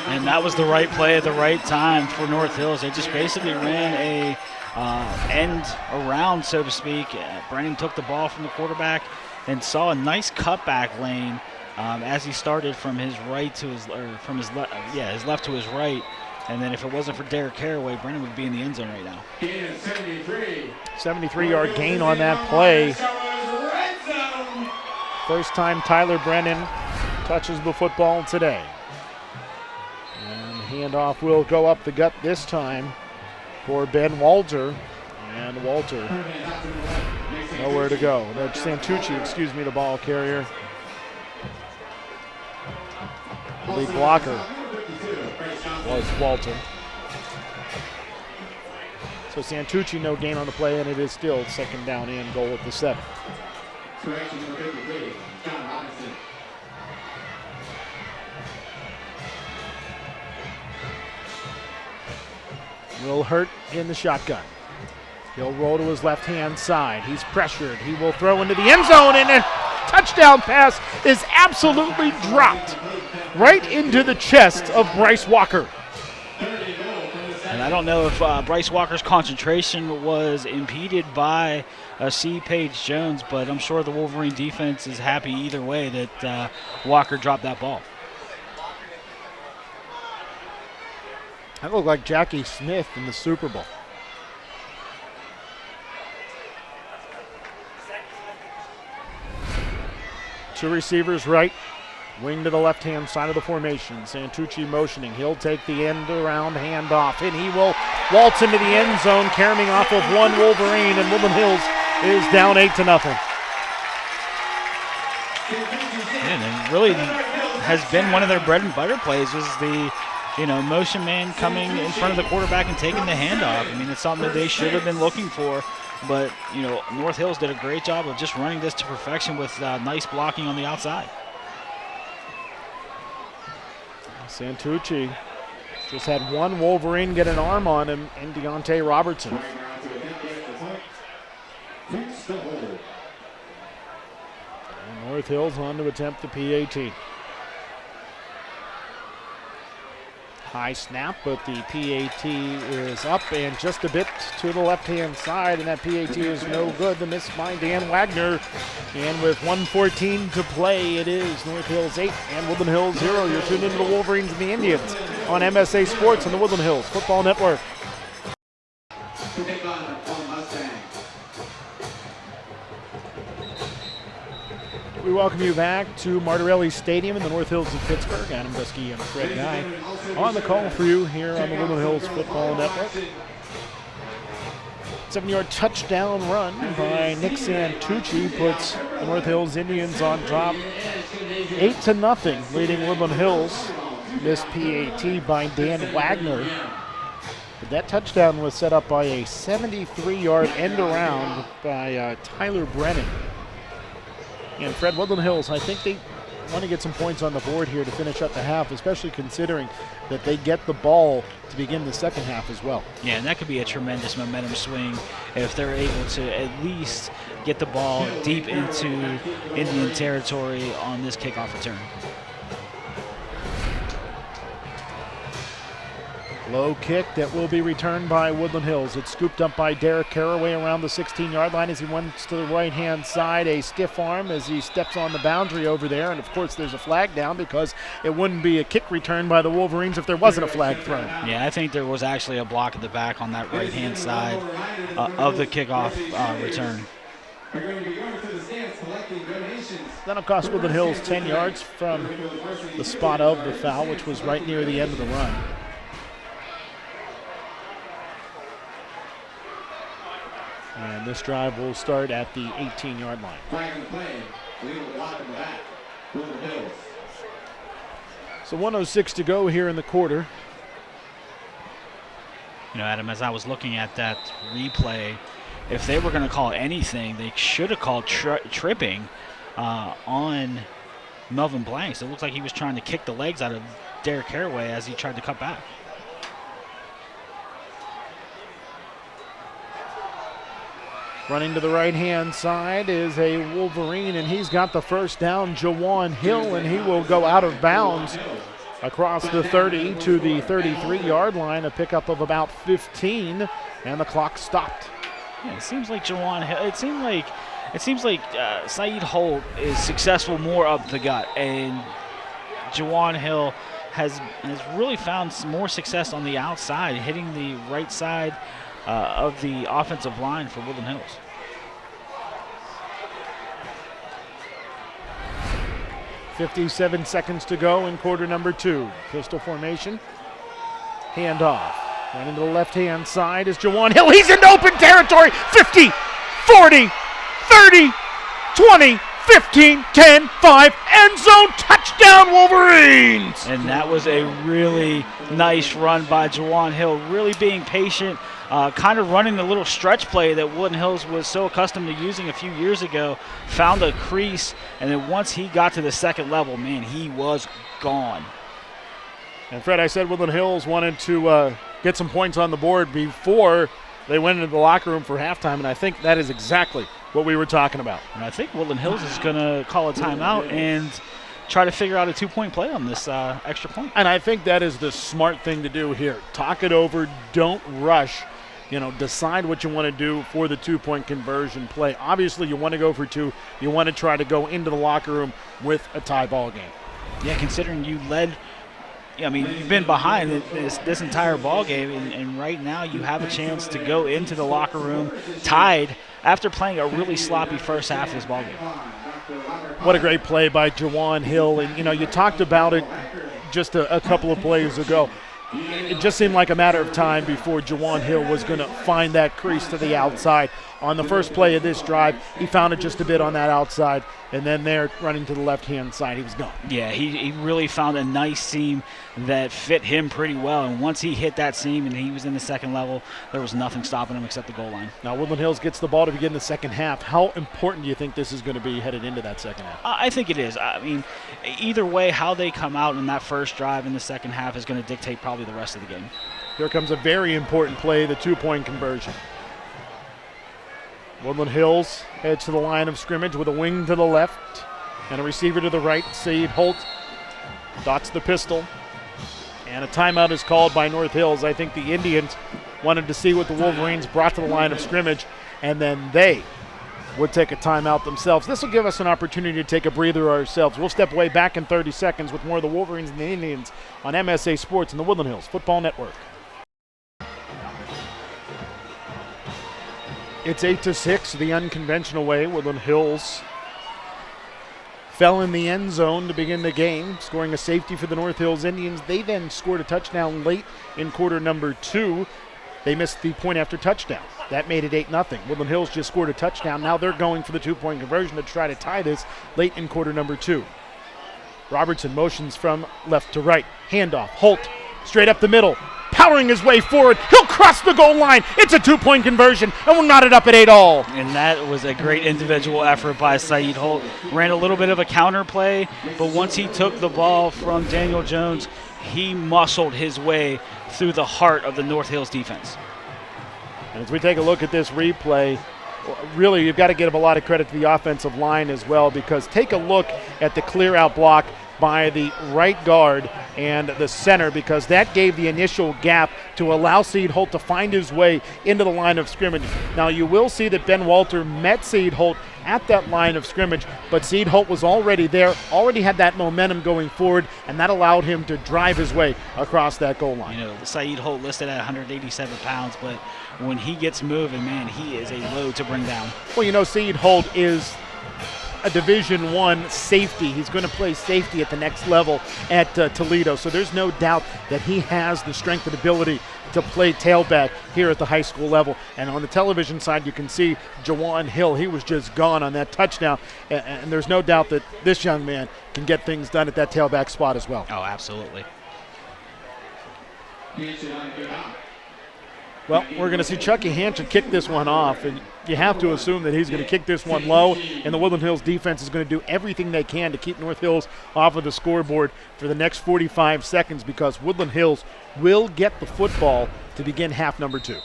And that was the right play at the right time for North Hills. They just basically ran a end around, so to speak. Brennan took the ball from the quarterback and saw a nice cutback lane as he started from his right to his, or from his left, his left to his right. And then if it wasn't for Derrick Caraway, Brennan would be in the end zone right now. 73-yard gain on that play. First time Tyler Brennan touches the football today. And handoff will go up the gut this time for Ben Walter. And Walter nowhere to go. That's Santucci, the ball carrier. The lead blocker was Walter. So Santucci no gain on the play, and it is still 2nd down and goal at the 7. Correction number 53, John Robinson. Will Hurt in the shotgun. He'll roll to his left-hand side. He's pressured. He will throw into the end zone, and a touchdown pass is absolutely dropped right into the chest of Brice Walker. And I don't know if Brice Walker's concentration was impeded by C. Page Jones, but I'm sure the Wolverine defense is happy either way that Walker dropped that ball. That looked like Jackie Smith in the Super Bowl. Two receivers right, wing to the left-hand side of the formation. Santucci motioning. He'll take the end around handoff, and he will waltz into the end zone, carrying off of one Wolverine, and Woodland Hills is down 8-0. And it really has been one of their bread and butter plays was the motion man coming in front of the quarterback and taking the handoff. I mean, it's something that they should have been looking for. But, North Hills did a great job of just running this to perfection with nice blocking on the outside. Santucci just had one Wolverine get an arm on him, and Deontae Robertson. And North Hills on to attempt the PAT. High snap, but the PAT is up and just a bit to the left-hand side, and that PAT is no good. The miss by Dan Wagner. And with 1:14 to play, it is North Hills 8 and Woodland Hills 0. You're tuned into the Wolverines and the Indians on MSA Sports on the Woodland Hills Football Network. We welcome you back to Martirelli Stadium in the North Hills of Pittsburgh. Adam Dusky and Fred Guy on the call for you here on the Woodland Hills Football Network. 7-yard touchdown run by Nick Santucci puts the North Hills Indians on top 8-0, leading Woodland Hills. Missed PAT by Dan Wagner. But that touchdown was set up by a 73-yard end around by Tyler Brennan. And Fred, Woodland Hills, I think they want to get some points on the board here to finish up the half, especially considering that they get the ball to begin the second half as well. Yeah, and that could be a tremendous momentum swing if they're able to at least get the ball deep into Indian territory on this kickoff return. Low kick that will be returned by Woodland Hills. It's scooped up by Derrick Caraway around the 16-yard line as he runs to the right-hand side. A stiff arm as he steps on the boundary over there. And, of course, there's a flag down because it wouldn't be a kick return by the Wolverines if there wasn't a flag thrown. Yeah, I think there was actually a block at the back on that right-hand side of the kickoff return. That'll cost Woodland Hills 10 yards from the spot of the foul, which was right near the end of the run. And this drive will start at the 18-yard line. So 1:06 to go here in the quarter. Adam, as I was looking at that replay, if they were going to call anything, they should have called tripping on Melvin Blanks. It looks like he was trying to kick the legs out of Derrick Caraway as he tried to cut back. Running to the right-hand side is a Wolverine, and he's got the first down, Jawan Hill, and he will go out of bounds across the 30 to the 33-yard line, a pickup of about 15, and the clock stopped. Yeah, it seems like Jawan Hill, it seems like Saeed Holt is successful more up the gut, and Jawan Hill has really found some more success on the outside, hitting the right side of the offensive line for Woodland Hills. .57 seconds to go in quarter number 2. Pistol formation. Handoff. Running to the left-hand side is Jawan Hill. He's in open territory. 50, 40, 30, 20, 15, 10, 5, end zone, touchdown Wolverines! And that was a really nice run by Jawan Hill, really being patient kind of running the little stretch play that Woodland Hills was so accustomed to using a few years ago, found a crease, and then once he got to the second level, man, he was gone. And Fred, I said Woodland Hills wanted to get some points on the board before they went into the locker room for halftime, and I think that is exactly what we were talking about. And I think Woodland Hills is going to call a timeout and try to figure out a two-point play on this extra point. And I think that is the smart thing to do here. Talk it over. Don't rush. Decide what you want to do for the two-point conversion play. Obviously, you want to go for two. You want to try to go into the locker room with a tie ball game. Yeah, considering you led – I mean, you've been behind this entire ball game, and right now you have a chance to go into the locker room tied after playing a really sloppy first half of this ball game. What a great play by Jawan Hill. And, you talked about it just a couple of plays ago. It just seemed like a matter of time before Jawan Hill was going to find that crease to the outside. On the first play of this drive, he found it just a bit on that outside, and then there, running to the left-hand side, he was gone. Yeah, he really found a nice seam that fit him pretty well, and once he hit that seam and he was in the second level, there was nothing stopping him except the goal line. Now, Woodland Hills gets the ball to begin the second half. How important do you think this is going to be headed into that second half? I think it is. I mean, either way, how they come out in that first drive in the second half is going to dictate probably the rest of the game. Here comes a very important play, the two-point conversion. Woodland Hills heads to the line of scrimmage with a wing to the left and a receiver to the right. Saeed Holt dots the pistol. And a timeout is called by North Hills. I think the Indians wanted to see what the Wolverines brought to the line of scrimmage, and then they would take a timeout themselves. This will give us an opportunity to take a breather ourselves. We'll step way back in 30 seconds with more of the Wolverines and the Indians on MSA Sports and the Woodland Hills Football Network. It's 8-6, the unconventional way. Woodland Hills fell in the end zone to begin the game, scoring a safety for the North Hills Indians. They then scored a touchdown late in quarter number 2. They missed the point after touchdown. That made it 8-0. Woodland Hills just scored a touchdown. Now they're going for the two-point conversion to try to tie this late in quarter number 2. Robertson motions from left to right. Handoff. Holt straight up the middle. Powering his way forward. He'll cross the goal line. It's a two-point conversion, and we'll knot it up at 8-all. And that was a great individual effort by Saeed Holt. Ran a little bit of a counter play, but once he took the ball from Daniel Jones, he muscled his way through the heart of the North Hills defense. And as we take a look at this replay, really you've got to give a lot of credit to the offensive line as well, because take a look at the clear-out block by the right guard and the center, because that gave the initial gap to allow Saeed Holt to find his way into the line of scrimmage. Now you will see that Ben Walter met Saeed Holt at that line of scrimmage, but Saeed Holt was already there, already had that momentum going forward, and that allowed him to drive his way across that goal line. Saeed Holt listed at 187 pounds, but when he gets moving, man, he is a load to bring down. Well, Saeed Holt is a Division I safety. He's going to play safety at the next level at Toledo, so there's no doubt that he has the strength and ability to play tailback here at the high school level. And on the television side, you can see Jawan Hill. He was just gone on that touchdown, and there's no doubt that this young man can get things done at that tailback spot as well. Oh, absolutely. Well, we're going to see Chucky Hanchett kick this one off, and you have to assume that he's going to kick this one low, and the Woodland Hills defense is going to do everything they can to keep North Hills off of the scoreboard for the next 45 seconds, because Woodland Hills will get the football to begin half number 2.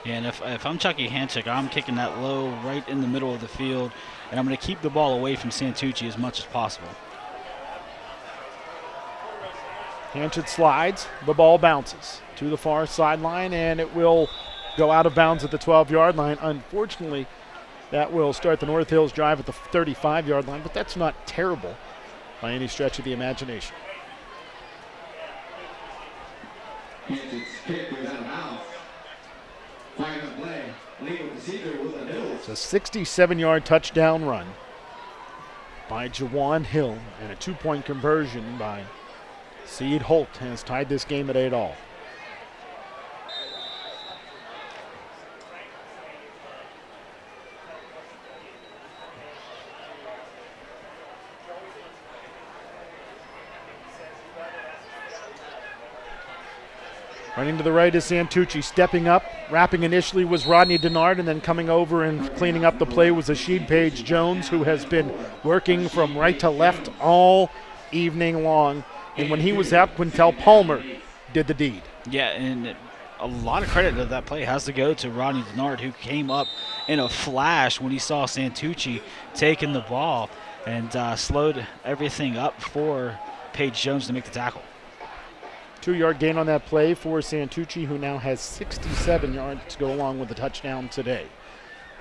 Yeah, and if I'm Chucky Hanchett, I'm kicking that low right in the middle of the field, and I'm going to keep the ball away from Santucci as much as possible. Hanchett slides, the ball bounces to the far sideline, and it will go out of bounds at the 12-yard line. Unfortunately, that will start the North Hills drive at the 35-yard line, but that's not terrible by any stretch of the imagination. Hanchett's kick was out of bounds. Flag on play. Legal receiver Woodland Hills. It's a 67-yard touchdown run by Jawan Hill, and a two-point conversion by Saeed Holt has tied this game at 8-all. Running to the right is Santucci, stepping up. Wrapping initially was Rodney Dennard, and then coming over and cleaning up the play was Naszhir Page Jones, who has been working from right to left all evening long. And when he was out, Quintel Palmer did the deed. Yeah, and a lot of credit of that play has to go to Rodney Dennard, who came up in a flash when he saw Santucci taking the ball and slowed everything up for Page Jones to make the tackle. 2-yard gain on that play for Santucci, who now has 67 yards to go along with the touchdown today.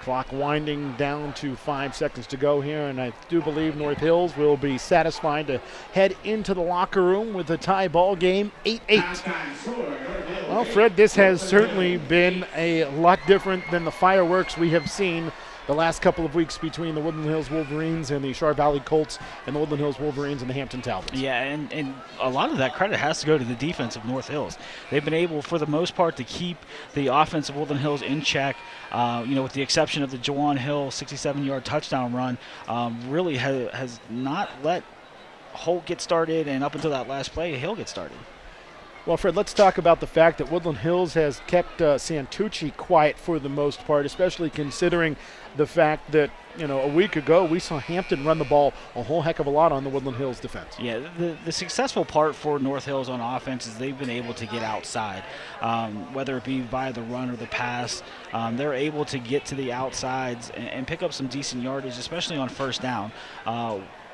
Clock winding down to 5 seconds to go here, and I do believe North Hills will be satisfied to head into the locker room with a tie ball game, 8-8. Well, Fred, this has certainly been a lot different than the fireworks we have seen the last couple of weeks between the Woodland Hills Wolverines and the Char Valley Colts, and the Woodland Hills Wolverines and the Hampton Talbots. Yeah, and a lot of that credit has to go to the defense of North Hills. They've been able, for the most part, to keep the offense of Woodland Hills in check. With the exception of the Jawan Hill 67-yard touchdown run, really has not let Holt get started, and up until that last play, Hill get started. Well, Fred, let's talk about the fact that Woodland Hills has kept Santucci quiet for the most part, especially considering the fact that, a week ago we saw Hampton run the ball a whole heck of a lot on the Woodland Hills defense. Yeah, the successful part for North Hills on offense is they've been able to get outside, whether it be via the run or the pass. They're able to get to the outsides and pick up some decent yardage, especially on first down.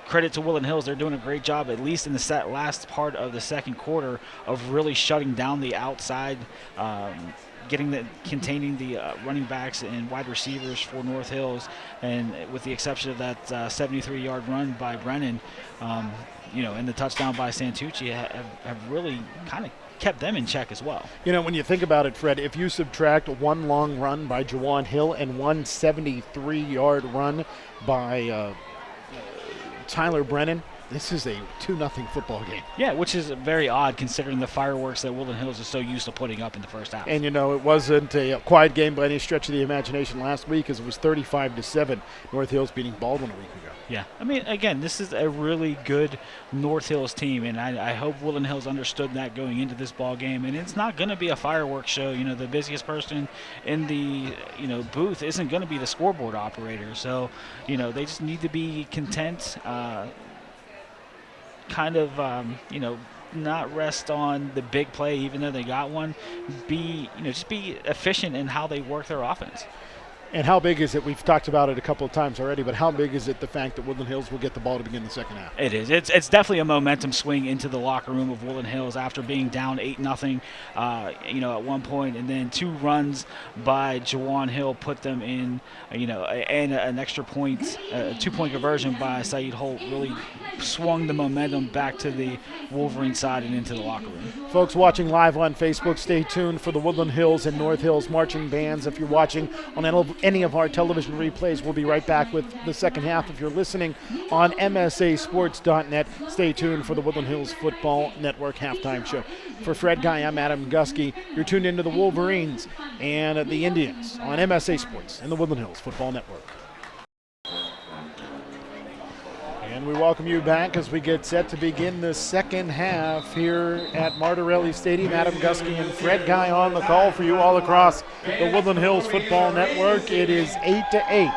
Credit to Woodland Hills, they're doing a great job, at least in the last part of the second quarter, of really shutting down the outside, containing the running backs and wide receivers for North Hills, and with the exception of that 73-yard run by Brennan, and the touchdown by Santucci have really kind of kept them in check as well. When you think about it, Fred, if you subtract one long run by Jawan Hill and one 73-yard run by Tyler Brennan, this is a 2-0 football game. Yeah, which is very odd considering the fireworks that Woodland Hills is so used to putting up in the first half. And, it wasn't a quiet game by any stretch of the imagination last week, as it was 35-7, North Hills beating Baldwin a week ago. Yeah, again, this is a really good North Hills team, and I hope Woodland Hills understood that going into this ball game. And it's not going to be a fireworks show. The busiest person in the booth isn't going to be the scoreboard operator. So, they just need to be content. Not rest on the big play, even though they got one. Just be efficient in how they work their offense. And how big is it? We've talked about it a couple of times already, but how big is it the fact that Woodland Hills will get the ball to begin the second half? It is. It's definitely a momentum swing into the locker room of Woodland Hills after being down 8-0, at one point, and then 2 runs by Jawan Hill put them in, and an extra point, a 2-point conversion by Saeed Holt really swung the momentum back to the Wolverine side and into the locker room. Folks watching live on Facebook, stay tuned for the Woodland Hills and North Hills marching bands. If you're watching on any of our television replays, we'll be right back with the second half. If you're listening on MSASports.net, stay tuned for the Woodland Hills Football Network halftime show. For Fred Guy, I'm Adam Gusky. You're tuned into the Wolverines and the Indians on MSA Sports and the Woodland Hills Football Network. And we welcome you back as we get set to begin the second half here at Martirelli Stadium. Adam Gusky and Fred Guy on the call for you all across the Woodland Hills Football Network. It is 8-8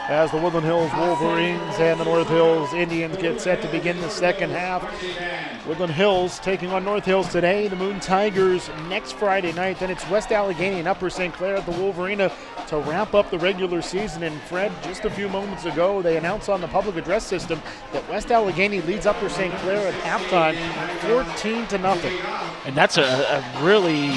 as the Woodland Hills Wolverines and the North Hills Indians get set to begin the second half. Woodland Hills taking on North Hills today. The Moon Tigers next Friday night. Then it's West Allegheny and Upper St. Clair at the Wolverina to wrap up the regular season. And Fred, just a few moments ago, they announced on the public address system that West Allegheny leads Upper St. Clair at halftime 14-0. And that's a really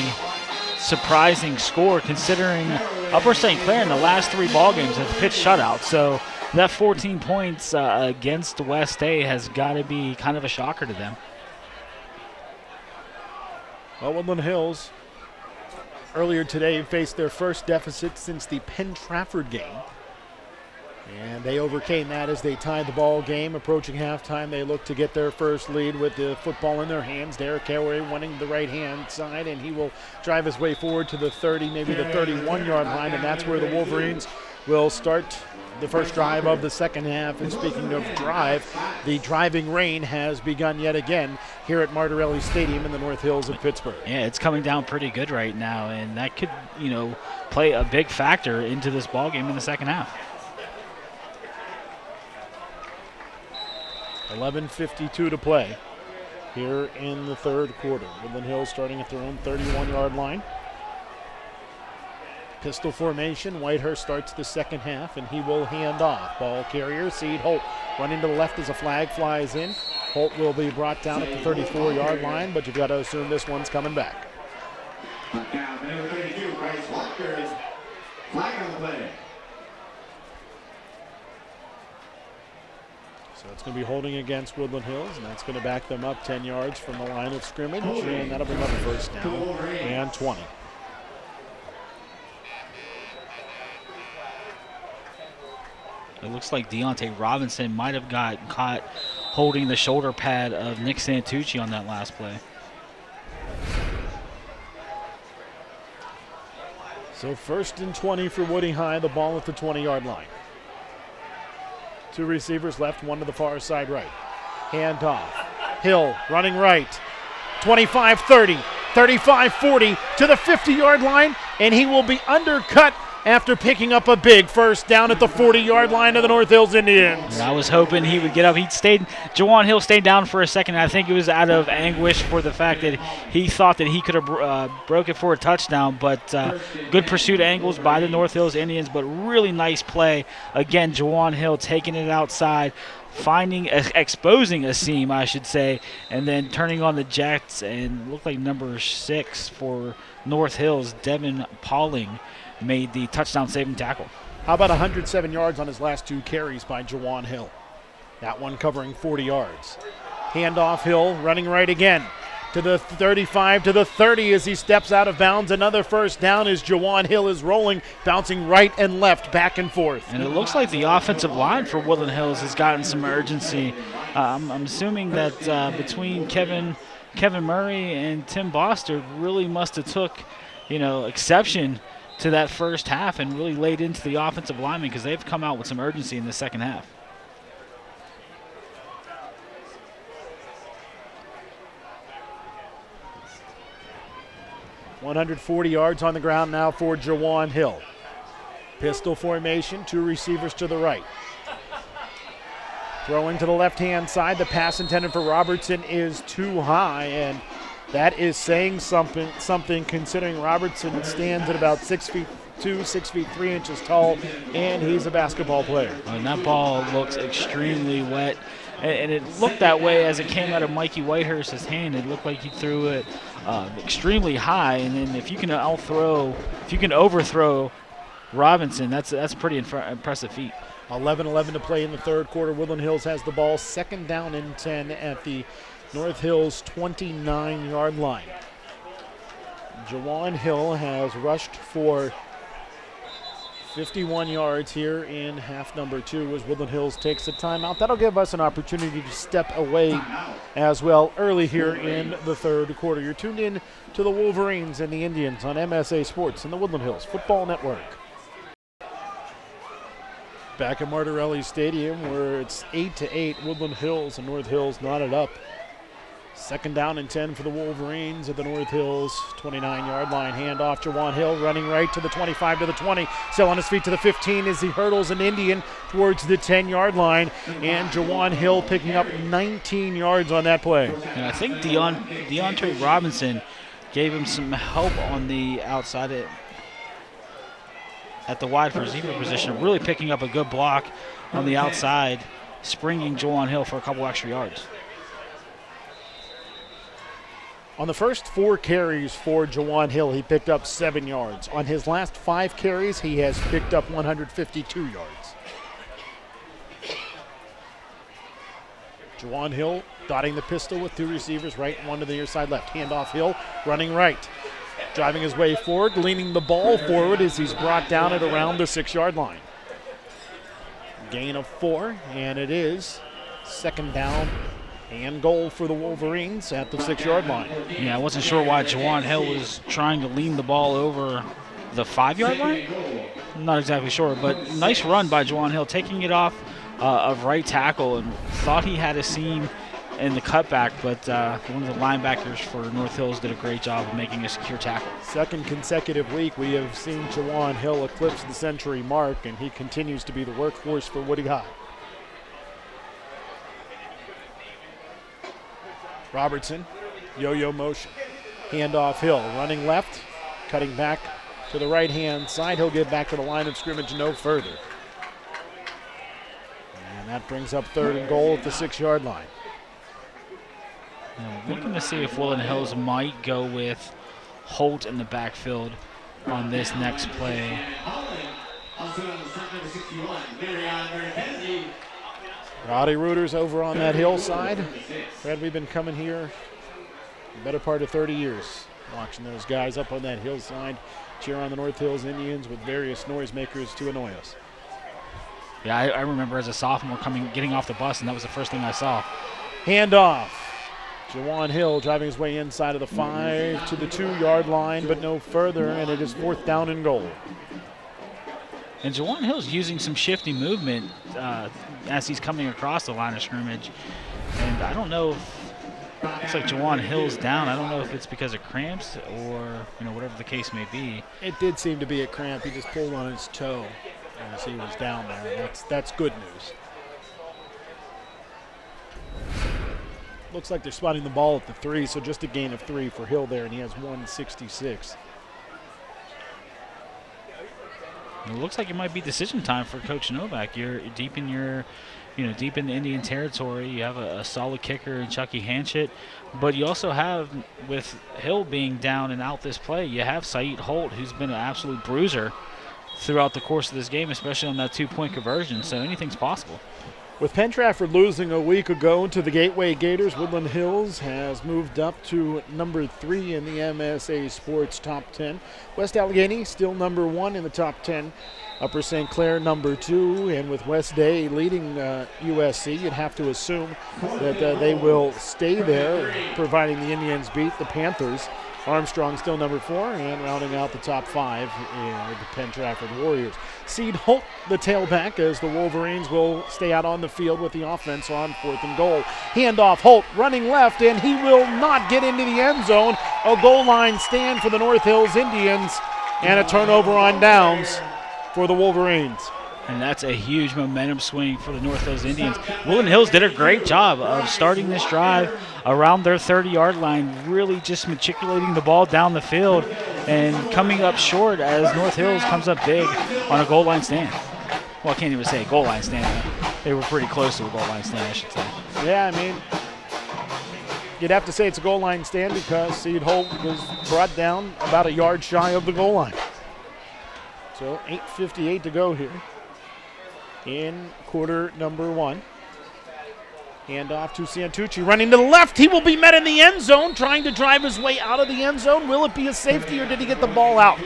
surprising score considering Upper St. Clair in the last 3 ball games have pitched shutouts. So that 14 points against West A has got to be kind of a shocker to them. Well, Woodland Hills earlier today faced their first deficit since the Penn Trafford game. And they overcame that as they tied the ball game. Approaching halftime, they look to get their first lead with the football in their hands. Derrick Caraway running the right-hand side, and he will drive his way forward to the 30, maybe the 31-yard line, and that's where the Wolverines will start the first drive of the second half. And speaking of drive, the driving rain has begun yet again here at Martirelli Stadium in the North Hills of Pittsburgh. Yeah, it's coming down pretty good right now, and that could, play a big factor into this ball game in the second half. 11:52 to play here in the third quarter. Woodland Hills starting at their own 31-yard line. Pistol formation. Whitehurst starts the second half, and he will hand off. Ball carrier, Seed Holt, running to the left as a flag flies in. Holt will be brought down at the 34-yard line, but you've got to assume this one's coming back. Down, number 32, Brice Walker is flag on the play. So it's going to be holding against Woodland Hills, and that's going to back them up 10 yards from the line of scrimmage, and that'll bring up a first down and 20. It looks like Deontae Robertson might have got caught holding the shoulder pad of Nick Santucci on that last play. So first and 20 for Woody High, the ball at the 20-yard line. Two receivers left, one to the far side right. Hand off. Hill running right. 25-30, 35-40 to the 50-yard line, and he will be undercut after picking up a big first down at the 40-yard line of the North Hills Indians. And I was hoping he would get up. Jawan Hill stayed down for a second. I think it was out of anguish for the fact that he thought that he could have broke it for a touchdown, but good pursuit angles by the North Hills Indians, but really nice play. Again, Jawan Hill taking it outside, exposing a seam, I should say, and then turning on the jets, and looked like number 6 for North Hills, Devin Pauling, made the touchdown saving tackle. How about 107 yards on his last 2 carries by Jawan Hill? That one covering 40 yards. Handoff, Hill running right again to the 35, to the 30 as he steps out of bounds. Another first down as Jawan Hill is rolling, bouncing right and left, back and forth. And it looks like the offensive line for Woodland Hills has gotten some urgency. I'm assuming that between Kevin Murray and Tim Boster really must have took, exception to that first half and really laid into the offensive linemen, because they've come out with some urgency in the second half. .140 yards on the ground now for Jawan Hill. Pistol formation, 2 receivers to the right. Throwing to the left-hand side. The pass intended for Robertson is too high, and that is saying something considering Robertson stands at about 6'2", 6'3" tall, and he's a basketball player. And that ball looks extremely wet, and it looked that way as it came out of Mikey Whitehurst's hand. It looked like he threw it extremely high, and then if you can overthrow Robinson, that's a pretty impressive feat. 11-11 to play in the third quarter. Woodland Hills has the ball, second down and 10 at the North Hills 29-yard line. Jawan Hill has rushed for 51 yards here in half number 2 as Woodland Hills takes a timeout. That'll give us an opportunity to step away as well early here in the third quarter. You're tuned in to the Wolverines and the Indians on MSA Sports and the Woodland Hills Football Network. Back at Martirelli Stadium where it's 8-8, Woodland Hills and North Hills knotted up. Second down and 10 for the Wolverines at the North Hills 29-yard line. Handoff, Jawan Hill running right to the 25 to the 20. Still on his feet to the 15 as he hurdles an Indian towards the 10-yard line. And Jawan Hill picking up 19 yards on that play. And I think Deontae Robertson gave him some help on the outside at the wide receiver position, really picking up a good block on the outside, springing Jawan Hill for a couple extra yards. On the first 4 carries for Jawan Hill, he picked up 7 yards. On his last 5 carries, he has picked up 152 yards. Jawan Hill dotting the pistol with 2 receivers, right and 1 to the near side left. Handoff, Hill running right. Driving his way forward, leaning the ball forward as he's brought down at around the 6-yard line. Gain of 4, and it is second down and goal for the Wolverines at the 6-yard line. Yeah, I wasn't sure why Jawan Hill was trying to lean the ball over the 5-yard line. I'm not exactly sure, but nice run by Jawan Hill, taking it off of right tackle, and thought he had a seam in the cutback, but one of the linebackers for North Hills did a great job of making a secure tackle. Second consecutive week we have seen Jawan Hill eclipse the century mark, and he continues to be the workhorse for Woody High. Robertson, yo-yo motion. Handoff Hill, running left, cutting back to the right-hand side. He'll get back to the line of scrimmage no further. And that brings up 3rd and goal at the 6-yard line. Now, looking to see if Woodland Hills might go with Holt in the backfield on this next play. Rowdy Rooters over on that hillside. Fred, we've been coming here the better part of 30 years, watching those guys up on that hillside cheer on the North Hills Indians with various noisemakers to annoy us. Yeah, I remember as a sophomore getting off the bus, and that was the first thing I saw. Handoff. Jawan Hill driving his way inside of the 5 to the 2-yard line, but no further, and it is 4th down and goal. And Jawan Hill's using some shifty movement as he's coming across the line of scrimmage. And I don't know if looks like Jawan Hill's down. I don't know if it's because of cramps or whatever the case may be. It did seem to be a cramp. He just pulled on his toe as he was down there. That's good news. Looks like they're spotting the ball at the 3, so just a gain of 3 for Hill there, and he has 166. It looks like it might be decision time for Coach Novak. You're deep in deep in the Indian territory. You have a solid kicker in Chucky Hanchett, but you also have, with Hill being down and out this play, you have Saeed Holt, who's been an absolute bruiser throughout the course of this game, especially on that 2-point conversion. So anything's possible. With Penn Trafford losing a week ago to the Gateway Gators, Woodland Hills has moved up to number 3 in the MSA Sports Top 10. West Allegheny still number 1 in the top 10. Upper St. Clair number 2, and with West Day leading USC, you'd have to assume that they will stay there, providing the Indians beat the Panthers. Armstrong still number 4, and rounding out the top 5 in the Penn Trafford Warriors. Seed Holt, the tailback, as the Wolverines will stay out on the field with the offense on 4th and goal. Handoff, Holt running left, and he will not get into the end zone. A goal line stand for the North Hills Indians, and a turnover on downs for the Wolverines. And that's a huge momentum swing for the North Hills Indians. Woodland Hills did a great job of starting this drive around their 30-yard line, really just matriculating the ball down the field and coming up short as North Hills comes up big on a goal line stand. Well, I can't even say a goal line stand. They were pretty close to a goal line stand, I should say. Yeah, I mean, you'd have to say it's a goal line stand because Seed Holt was brought down about a yard shy of the goal line. So 8:58 to go here in quarter number 1. Handoff to Santucci, running to the left. He will be met in the end zone, trying to drive his way out of the end zone. Will it be a safety, or did he get the ball out?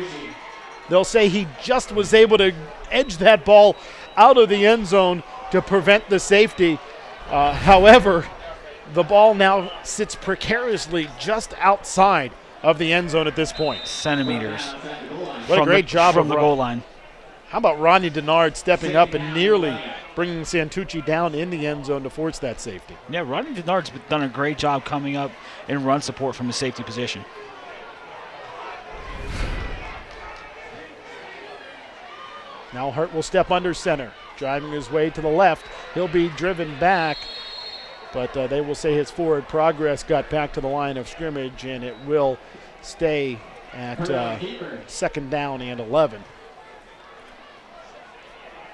They'll say he just was able to edge that ball out of the end zone to prevent the safety. However, the ball now sits precariously just outside of the end zone at this point. Centimeters. What a great job from the goal line. How about Rodney Dennard stepping up and nearly bringing Santucci down in the end zone to force that safety? Yeah, Rodney Dennard's done a great job coming up in run support from a safety position. Now Hurt will step under center, driving his way to the left. He'll be driven back, but they will say his forward progress got back to the line of scrimmage, and it will stay at 2nd down and 11.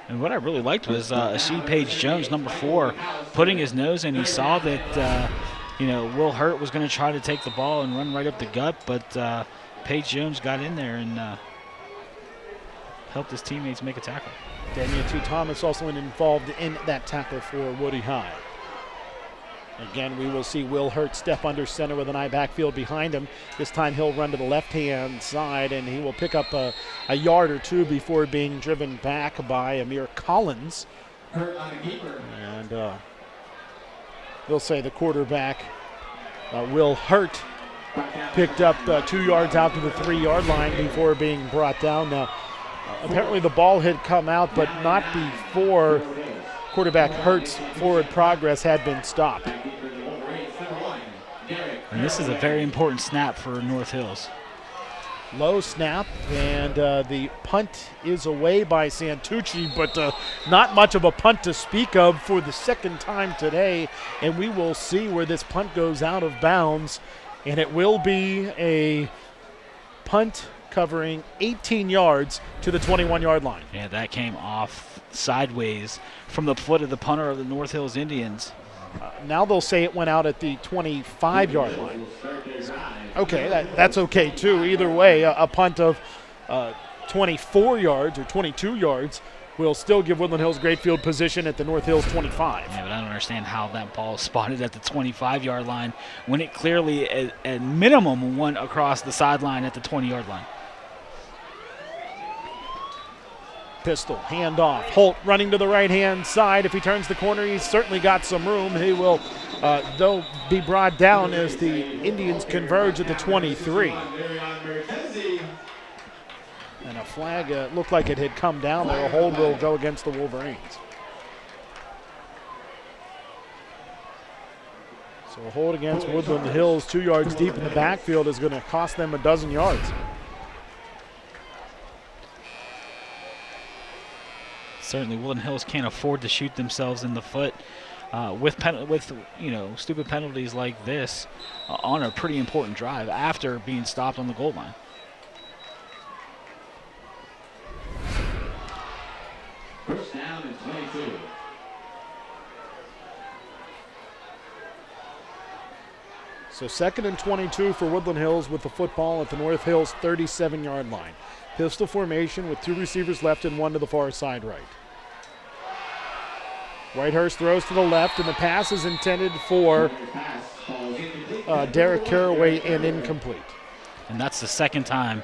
And what I really liked was Ashee Page-Jones, number 4, putting his nose in. He saw that, Will Hurt was going to try to take the ball and run right up the gut, but Page-Jones got in there and helped his teammates make a tackle. Daniel T. Thomas also involved in that tackle for Woody High. Again, we will see Will Hurt step under center with an eye backfield behind him. This time he'll run to the left-hand side, and he will pick up a yard or 2 before being driven back by Amir Collins. And we'll say the quarterback, Will Hurt, picked up 2 yards out to the 3-yard line before being brought down. Now, apparently the ball had come out, but not before quarterback Hurt's forward progress had been stopped. And this is a very important snap for North Hills. Low snap, and the punt is away by Santucci, but not much of a punt to speak of for the second time today. And we will see where this punt goes out of bounds. And it will be a punt covering 18 yards to the 21-yard line. Yeah, that came off sideways from the foot of the punter of the North Hills Indians. Now they'll say it went out at the 25-yard line. Okay, that's okay too. Either way, a punt of 24 yards or 22 yards will still give Woodland Hills great field position at the North Hills 25. Yeah, but I don't understand how that ball is spotted at the 25-yard line when it clearly, at minimum, went across the sideline at the 20-yard line. Pistol, handoff. Holt running to the right-hand side. If he turns the corner, he's certainly got some room. He will, though, be brought down as the Indians converge at the 23. And a flag looked like it had come down there. A hold will go against the Wolverines. So a hold against Woodland Hills 2 yards deep in the backfield is going to cost them 12 yards. Certainly, Woodland Hills can't afford to shoot themselves in the foot with stupid penalties like this on a pretty important drive after being stopped on the goal line. First down and 22. So 2nd and 22 for Woodland Hills with the football at the North Hills 37-yard line. Pistol formation with 2 receivers left and 1 to the far side right. Whitehurst throws to the left, and the pass is intended for Derrick Caraway and incomplete. And that's the second time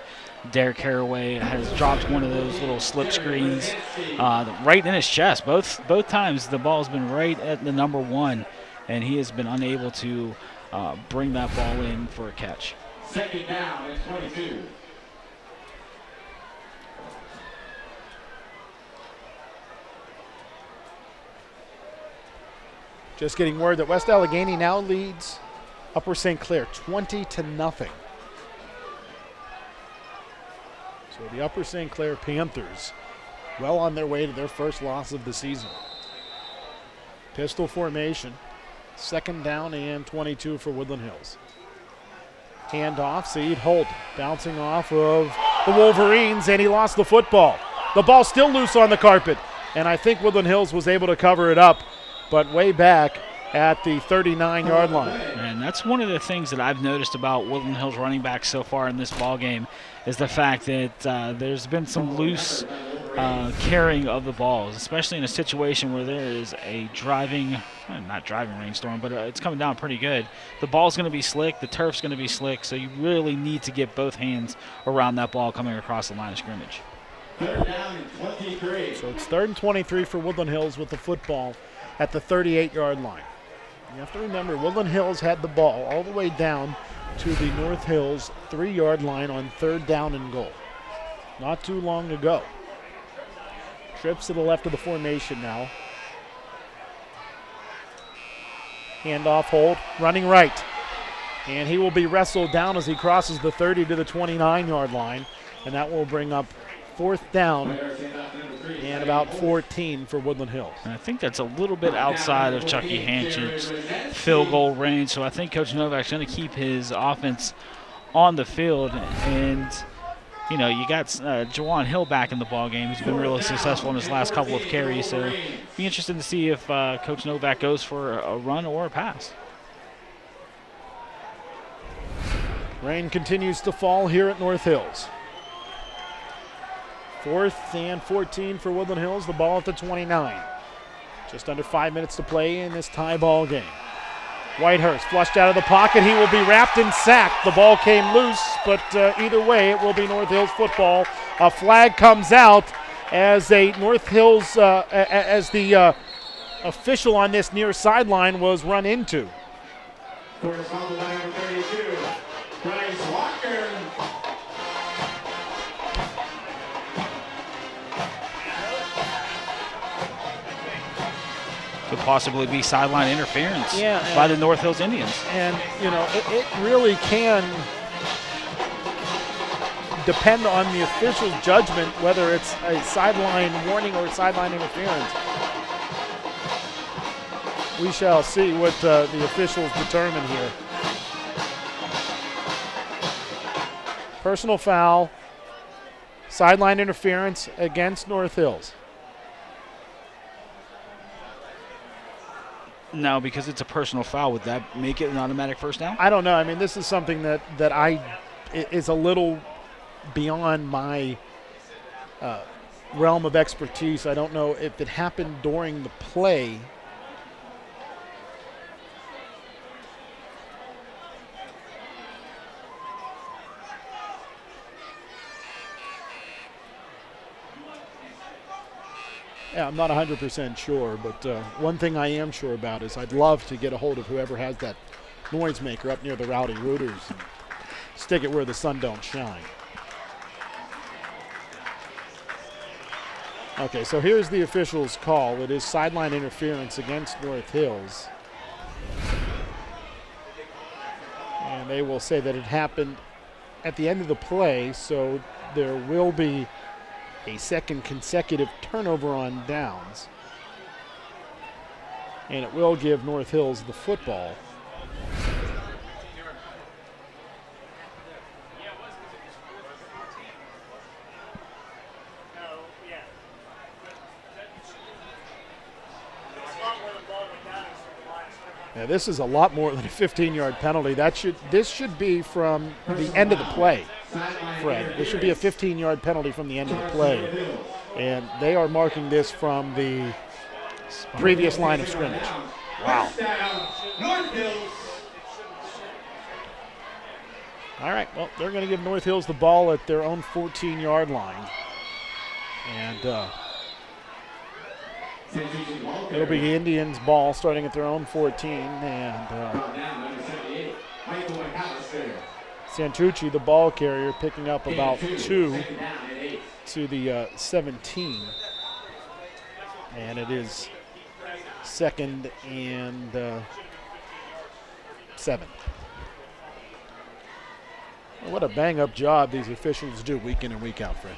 Derrick Caraway has dropped one of those little slip screens right in his chest. Both times the ball's been right at the number 1, and he has been unable to bring that ball in for a catch. 2nd down and 22. Just getting word that West Allegheny now leads Upper St. Clair 20-0. So the Upper St. Clair Panthers well on their way to their first loss of the season. Pistol formation, 2nd down and 22 for Woodland Hills. Handoff, Saeed Holt bouncing off of the Wolverines, and he lost the football. The ball still loose on the carpet, and I think Woodland Hills was able to cover it up, but way back at the 39-yard line. And that's one of the things that I've noticed about Woodland Hills running backs so far in this ball game is the fact that there's been some loose carrying of the balls, especially in a situation where there is a not driving rainstorm, but it's coming down pretty good. The ball's going to be slick, the turf's going to be slick, so you really need to get both hands around that ball coming across the line of scrimmage. 3rd down and 23. So it's 3rd and 23 for Woodland Hills with the football at the 38-yard line. You have to remember, Woodland Hills had the ball all the way down to the North Hills 3-yard line on 3rd down and goal. Not too long to go. Trips to the left of the formation now. Handoff, Holt, running right. And he will be wrestled down as he crosses the 30 to the 29-yard line. And that will bring up 4th down and about 14 for Woodland Hills. And I think that's a little bit outside of Chucky Hanchett's field goal range, so I think Coach Novak's going to keep his offense on the field. And, you know, you got Jawan Hill back in the ball game. He's been really successful in his last couple of carries, so be interested to see if Coach Novak goes for a run or a pass. Rain continues to fall here at North Hills. 4th and 14 for Woodland Hills, the ball at the 29. Just under 5 minutes to play in this tie ball game. Whitehurst flushed out of the pocket. He will be wrapped and sacked. The ball came loose, but either way, it will be North Hills football. A flag comes out as the official on this near sideline was run into. First on the line, 32, Brice Walker. could possibly be sideline interference by the North Hills Indians. And, you know, it really can depend on the official's judgment whether it's a sideline warning or sideline interference. We shall see what the officials determine here. Personal foul, sideline interference against North Hills. Now, because it's a personal foul, would that make it an automatic first down? I don't know. I mean, this is something that is a little beyond my realm of expertise. I don't know if it happened during the play. Yeah, I'm not 100% sure, but one thing I am sure about is I'd love to get a hold of whoever has that noisemaker up near the Rowdy Rooters and stick it where the sun don't shine. Okay, so here's the official's call. It is sideline interference against North Hills. And they will say that it happened at the end of the play, so there will be a second consecutive turnover on downs. And it will give North Hills the football. Now, this is a lot more than a 15-yard penalty. This should be from the end of the play, Fred. This should be a 15-yard penalty from the end of the play. And they are marking this from the previous line of scrimmage. Wow. All right, well, they're going to give North Hills the ball at their own 14-yard line. And it'll be the Indians' ball starting at their own 14. And Santucci, the ball carrier, picking up about 2 to the 17. And it is 2nd and 7. What a bang-up job these officials do week in and week out, Fred.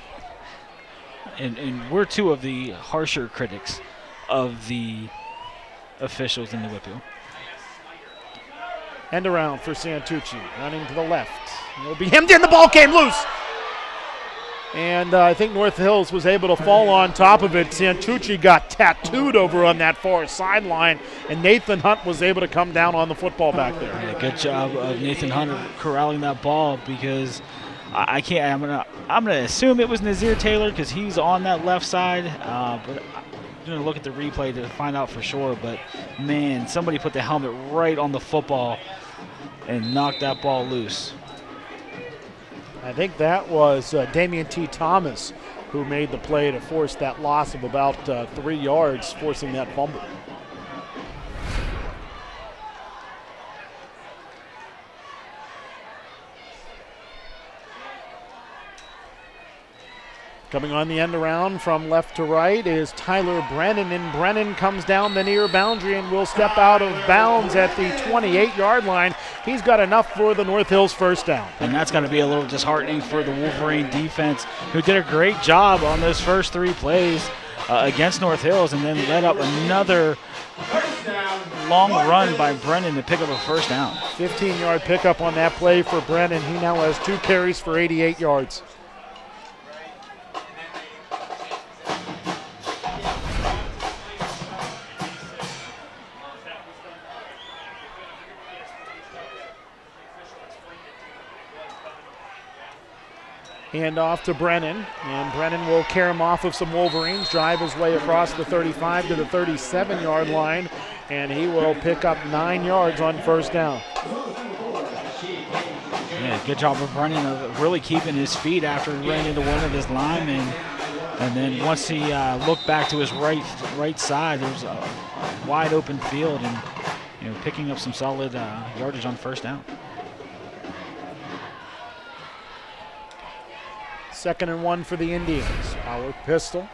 And we're two of the harsher critics of the officials in the WPIAL. End around for Santucci, running to the left. It'll be hemmed in, the ball came loose. And I think North Hills was able to fall on top of it. Santucci got tattooed over on that far sideline, and Nathan Hunt was able to come down on the football back there. Yeah, good job of Nathan Hunt corralling that ball, because I can't. I'm gonna assume it was Naszhir Taylor because he's on that left side, but I'm gonna look at the replay to find out for sure. But man, somebody put the helmet right on the football and knocked that ball loose. I think that was Damian T. Thomas who made the play to force that loss of about 3 yards, forcing that fumble. Coming on the end around from left to right is Tyler Brennan, and Brennan comes down the near boundary and will step out of bounds at the 28-yard line. He's got enough for the North Hills first down. And that's going to be a little disheartening for the Wolverine defense, who did a great job on those first 3 plays against North Hills, and then led up another long run by Brennan to pick up a first down. 15-yard pickup on that play for Brennan. He now has 2 carries for 88 yards. Hand off to Brennan, and Brennan will carry him off of some Wolverines, drive his way across the 35 to the 37-yard line, and he will pick up 9 yards on first down. Yeah, good job of Brennan of really keeping his feet after he ran into one of his linemen. And then once he looked back to his right side, there was a wide open field, and picking up some solid yardage on first down. 2nd and 1 for the Indians. Power pistol.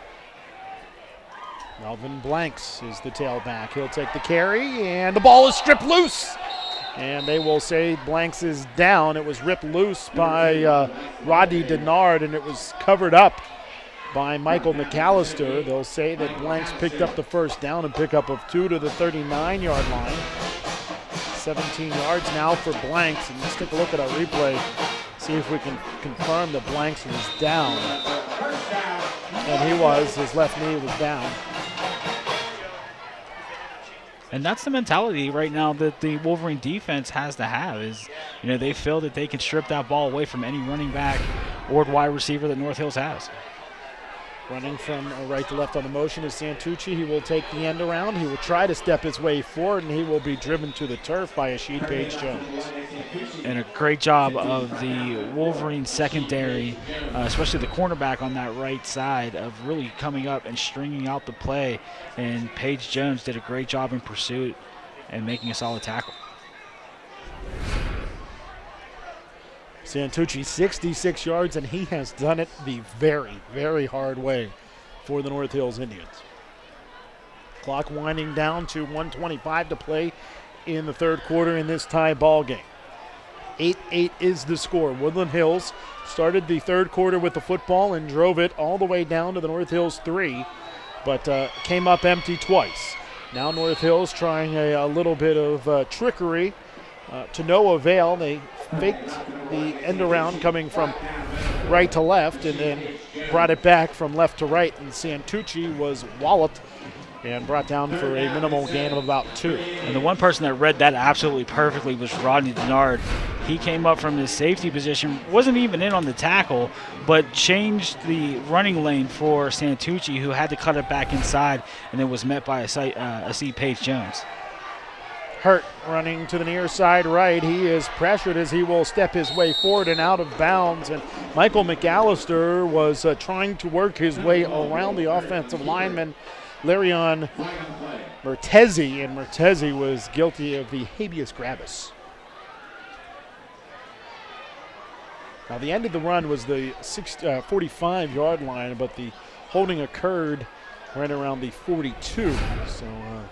Melvin Blanks is the tailback. He'll take the carry, and the ball is stripped loose. And they will say Blanks is down. It was ripped loose by Rodney Dennard, and it was covered up by Michael McAllister. They'll say that Blanks picked up the first down and pickup of 2 to the 39-yard line. 17 yards now for Blanks. And let's take a look at our replay, see if we can confirm that Blanks was down. And he was. His left knee was down. And that's the mentality right now that the Wolverine defense has to have is, they feel that they can strip that ball away from any running back or wide receiver that North Hills has. Running from right to left on the motion is Santucci. He will take the end around. He will try to step his way forward, and he will be driven to the turf by Naszhir Paige Jones. And a great job of the Wolverine secondary, especially the cornerback on that right side, of really coming up and stringing out the play. And Paige Jones did a great job in pursuit and making a solid tackle. Santucci, 66 yards, and he has done it the very, very hard way for the North Hills Indians. Clock winding down to 1:25 to play in the third quarter in this tie ball game. 8-8 is the score. Woodland Hills started the third quarter with the football and drove it all the way down to the North Hills 3, but came up empty twice. Now North Hills trying a little bit of trickery to no avail. They faked the end around coming from right to left and then brought it back from left to right, and Santucci was walloped and brought down for a minimal gain of about 2. And the one person that read that absolutely perfectly was Rodney Dennard. He came up from his safety position, wasn't even in on the tackle, but changed the running lane for Santucci, who had to cut it back inside, and then was met by a C. Paige Jones. Hurt running to the near side right. He is pressured as he will step his way forward and out of bounds. And Michael McAllister was trying to work his way around the offensive lineman, Larion Mertezi, and Mertezi was guilty of the habeas corpus. Now the end of the run was the 45-yard line, but the holding occurred right around the 42. So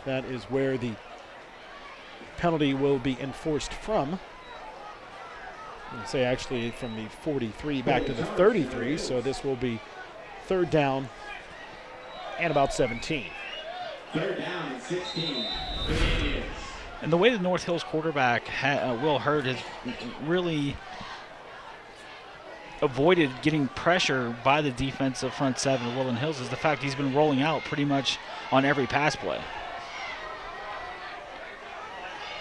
that is where the penalty will be enforced from. I'd say actually from the 43 back to the 33, so this will be third down and about 17. Third down and 16. And the way the North Hills quarterback, Will Hurd, has really avoided getting pressure by the defensive front seven of Woodland Hills is the fact he's been rolling out pretty much on every pass play.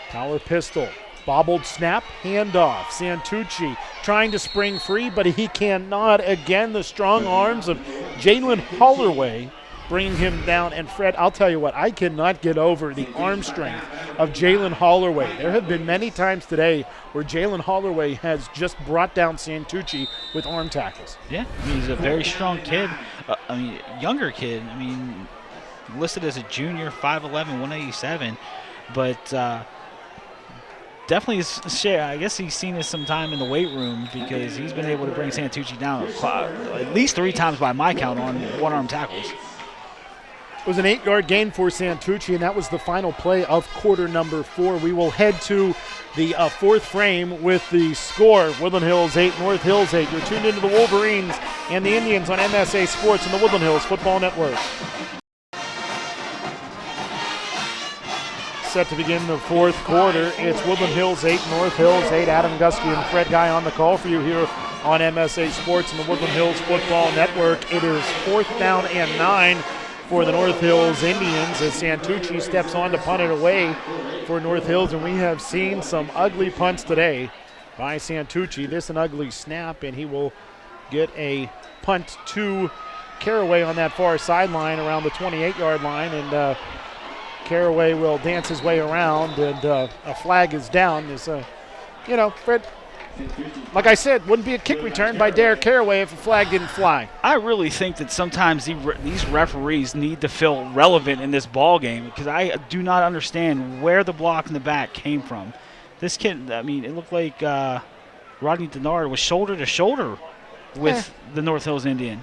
Power pistol, bobbled snap, handoff. Santucci trying to spring free, but he cannot. Again, the strong arms of Jalen Hollerway bringing him down. And Fred, I'll tell you what, I cannot get over the arm strength of Jalen Hollerway. There have been many times today where Jalen Hollerway has just brought down Santucci with arm tackles. Yeah, he's a very strong kid. Younger kid. Listed as a junior, 5'11", 187, but. Definitely, I guess he's seen this some time in the weight room because he's been able to bring Santucci down at least 3 times by my count on one-arm tackles. It was an 8-yard gain for Santucci, and that was the final play of quarter number 4. We will head to the fourth frame with the score. Woodland Hills 8, North Hills 8. You're tuned into the Wolverines and the Indians on MSA Sports and the Woodland Hills Football Network. Set to begin the fourth quarter. It's Woodland Hills 8, North Hills 8. Adam Gusky and Fred Guy on the call for you here on MSA Sports and the Woodland Hills Football Network. It is 4th down and 9 for the North Hills Indians as Santucci steps on to punt it away for North Hills, and we have seen some ugly punts today by Santucci. This an ugly snap, and he will get a punt to Caraway on that far sideline around the 28-yard line, and Caraway will dance his way around, and a flag is down. Fred, like I said, wouldn't be a kick return by Derrick Caraway if a flag didn't fly. I really think that sometimes these referees need to feel relevant in this ball game because I do not understand where the block in the back came from. This kid, it looked like Rodney Dennard was shoulder to shoulder with the North Hills Indian.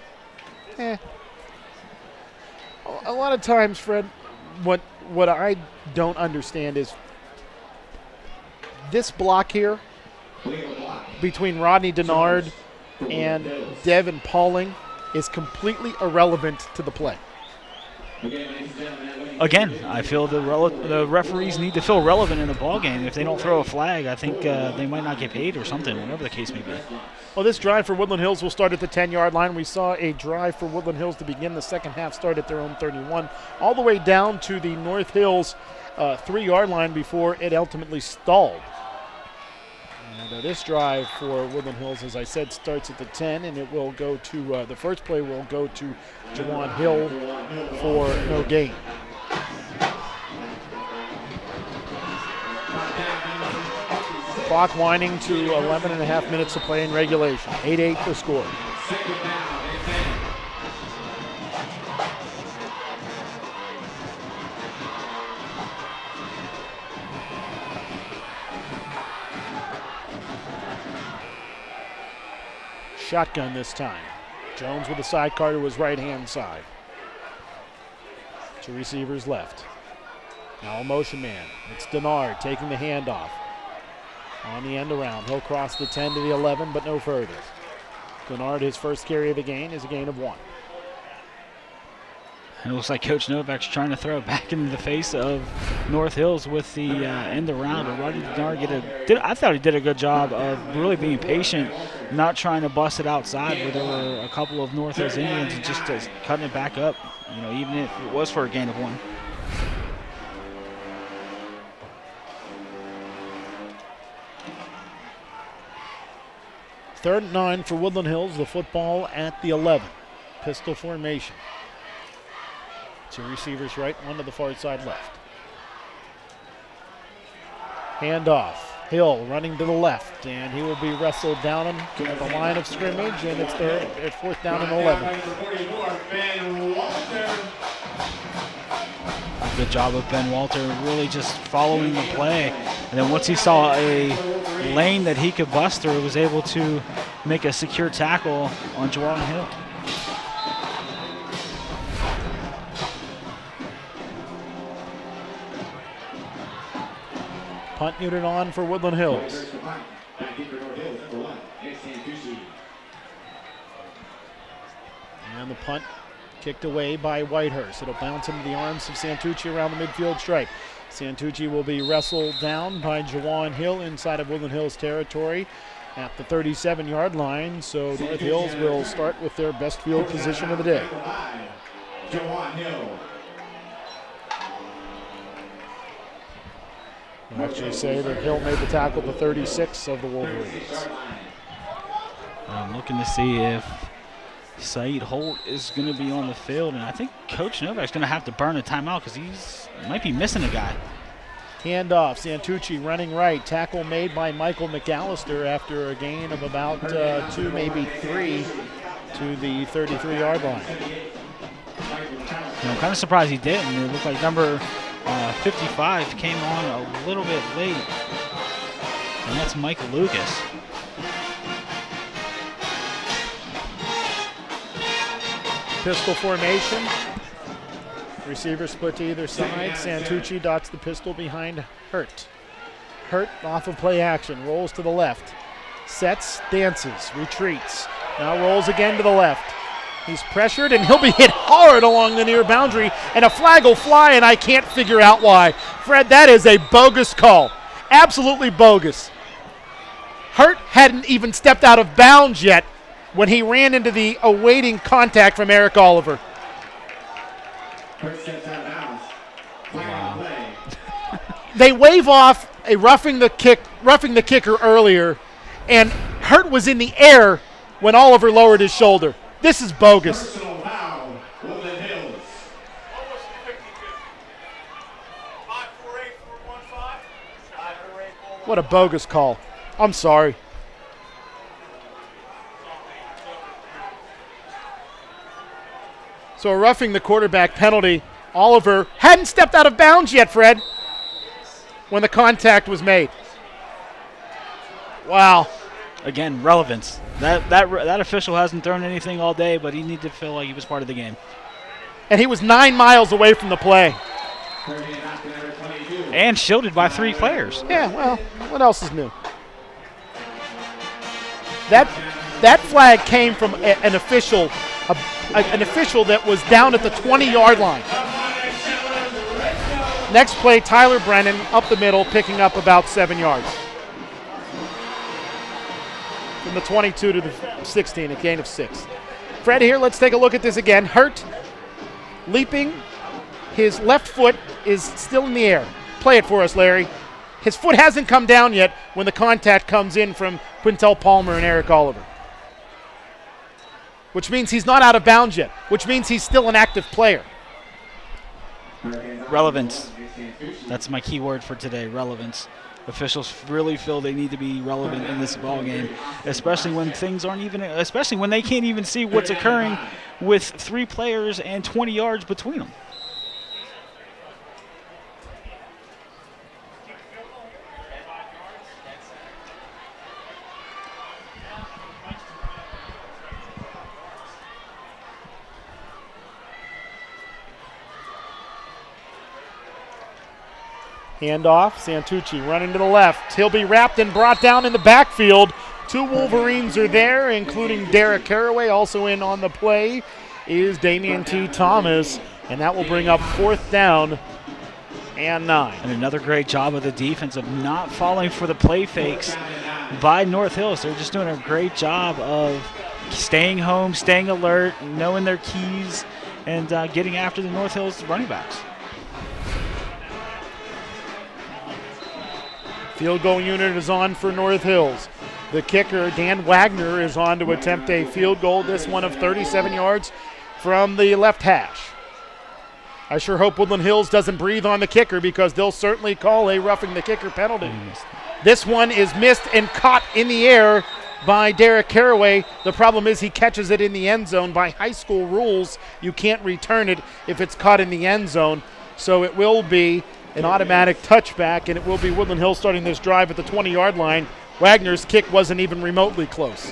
A lot of times, Fred, what I don't understand is this block here between Rodney Dennard and Devin Pauling is completely irrelevant to the play. Again, I feel the referees need to feel relevant in the ball game. If they don't throw a flag, I think they might not get paid or something, whatever the case may be. Well, this drive for Woodland Hills will start at the 10-yard line. We saw a drive for Woodland Hills to begin the second half start at their own 31, all the way down to the North Hills 3-yard line before it ultimately stalled. And this drive for Woodland Hills, as I said, starts at the 10, and it will go to the first play will go to Jawan Hill for no gain. Clock winding to 11 and a half minutes to play in regulation. 8-8 the score. Shotgun this time. Jones with a sidecar to his right-hand side. Two receivers left. Now a motion man. It's Dennard taking the handoff. On the end around. He'll cross the 10 to the 11, but no further. Dennard, his first carry of the game is a gain of 1. It looks like Coach Novak's trying to throw it back into the face of North Hills with the end around. But Rodney Dennard I thought he did a good job of really being patient, not trying to bust it outside where there were a couple of North Hills Indians and just cutting it back up, even if it was for a gain of 1. Third and 9 for Woodland Hills, the football at the 11. Pistol formation. Two receivers right, one to the far side left. Handoff. Hill running to the left, and he will be wrestled down at the line of scrimmage, and it's there at 4th down and 11. Good job of Ben Walter, really just following the play. And then once he saw a lane that he could bust through, was able to make a secure tackle on Jawan Hill. Punt unit on for Woodland Hills. And the punt kicked away by Whitehurst. It'll bounce into the arms of Santucci around the midfield stripe. Santucci will be wrestled down by Jawan Hill inside of Woodland Hills territory at the 37-yard line. So North Hills will start with their best field position of the day. Jawan Hill. I'll actually say that Hill made the tackle at the 36 of the Wolverines. I'm looking to see if Saeed Holt is going to be on the field, and I think Coach Novak's going to have to burn a timeout because he might be missing a guy. Handoff, Santucci running right. Tackle made by Michael McAllister after a gain of about 2, maybe 3 to the 33-yard line. I'm kind of surprised he didn't. It looked like number 55 came on a little bit late, and that's Mike Lucas. Pistol formation. Receiver split to either side. Santucci dots the pistol behind Hurt. Hurt off of play action, rolls to the left. Sets, dances, retreats. Now rolls again to the left. He's pressured, and he'll be hit hard along the near boundary, and a flag will fly, and I can't figure out why. Fred, that is a bogus call. Absolutely bogus. Hurt hadn't even stepped out of bounds yet when he ran into the awaiting contact from Eric Oliver. Hurt steps out of bounds. Flag play. They wave off a roughing the kicker earlier, and Hurt was in the air when Oliver lowered his shoulder. This is bogus. Personal foul, Woodland Hills. What a bogus call. I'm sorry. So a roughing the quarterback penalty. Oliver hadn't stepped out of bounds yet, Fred, when the contact was made. Wow. Again, relevance. That official hasn't thrown anything all day, but he needed to feel like he was part of the game. And he was 9 miles away from the play. And shielded by 3 players. Yeah, well, what else is new? That flag came from an official that was down at the 20-yard line. Next play, Tyler Brennan up the middle, picking up about 7 yards. From the 22 to the 16, a gain of 6. Fred here, let's take a look at this again. Hurt, leaping. His left foot is still in the air. Play it for us, Larry. His foot hasn't come down yet when the contact comes in from Quintel Palmer and Eric Oliver. Which means he's not out of bounds yet, which means he's still an active player. Relevance. That's my key word for today, relevance. Officials really feel they need to be relevant in this ball game, especially when things aren't even, especially when they can't even see what's occurring with 3 players and 20 yards between them. Handoff, Santucci running to the left. He'll be wrapped and brought down in the backfield. 2 Wolverines are there, including Derrick Caraway. Also in on the play is Damian T. Thomas, and that will bring up 4th down and 9. And another great job of the defense of not falling for the play fakes by North Hills. They're just doing a great job of staying home, staying alert, knowing their keys, and getting after the North Hills running backs. Field goal unit is on for North Hills. The kicker, Dan Wagner, is on to attempt a field goal, this one of 37 yards from the left hash. I sure hope Woodland Hills doesn't breathe on the kicker because they'll certainly call a roughing the kicker penalty. This one is missed and caught in the air by Derrick Caraway. The problem is he catches it in the end zone. By high school rules, you can't return it if it's caught in the end zone. So it will be an automatic touchback, and it will be Woodland Hills starting this drive at the 20-yard line. Wagner's kick wasn't even remotely close.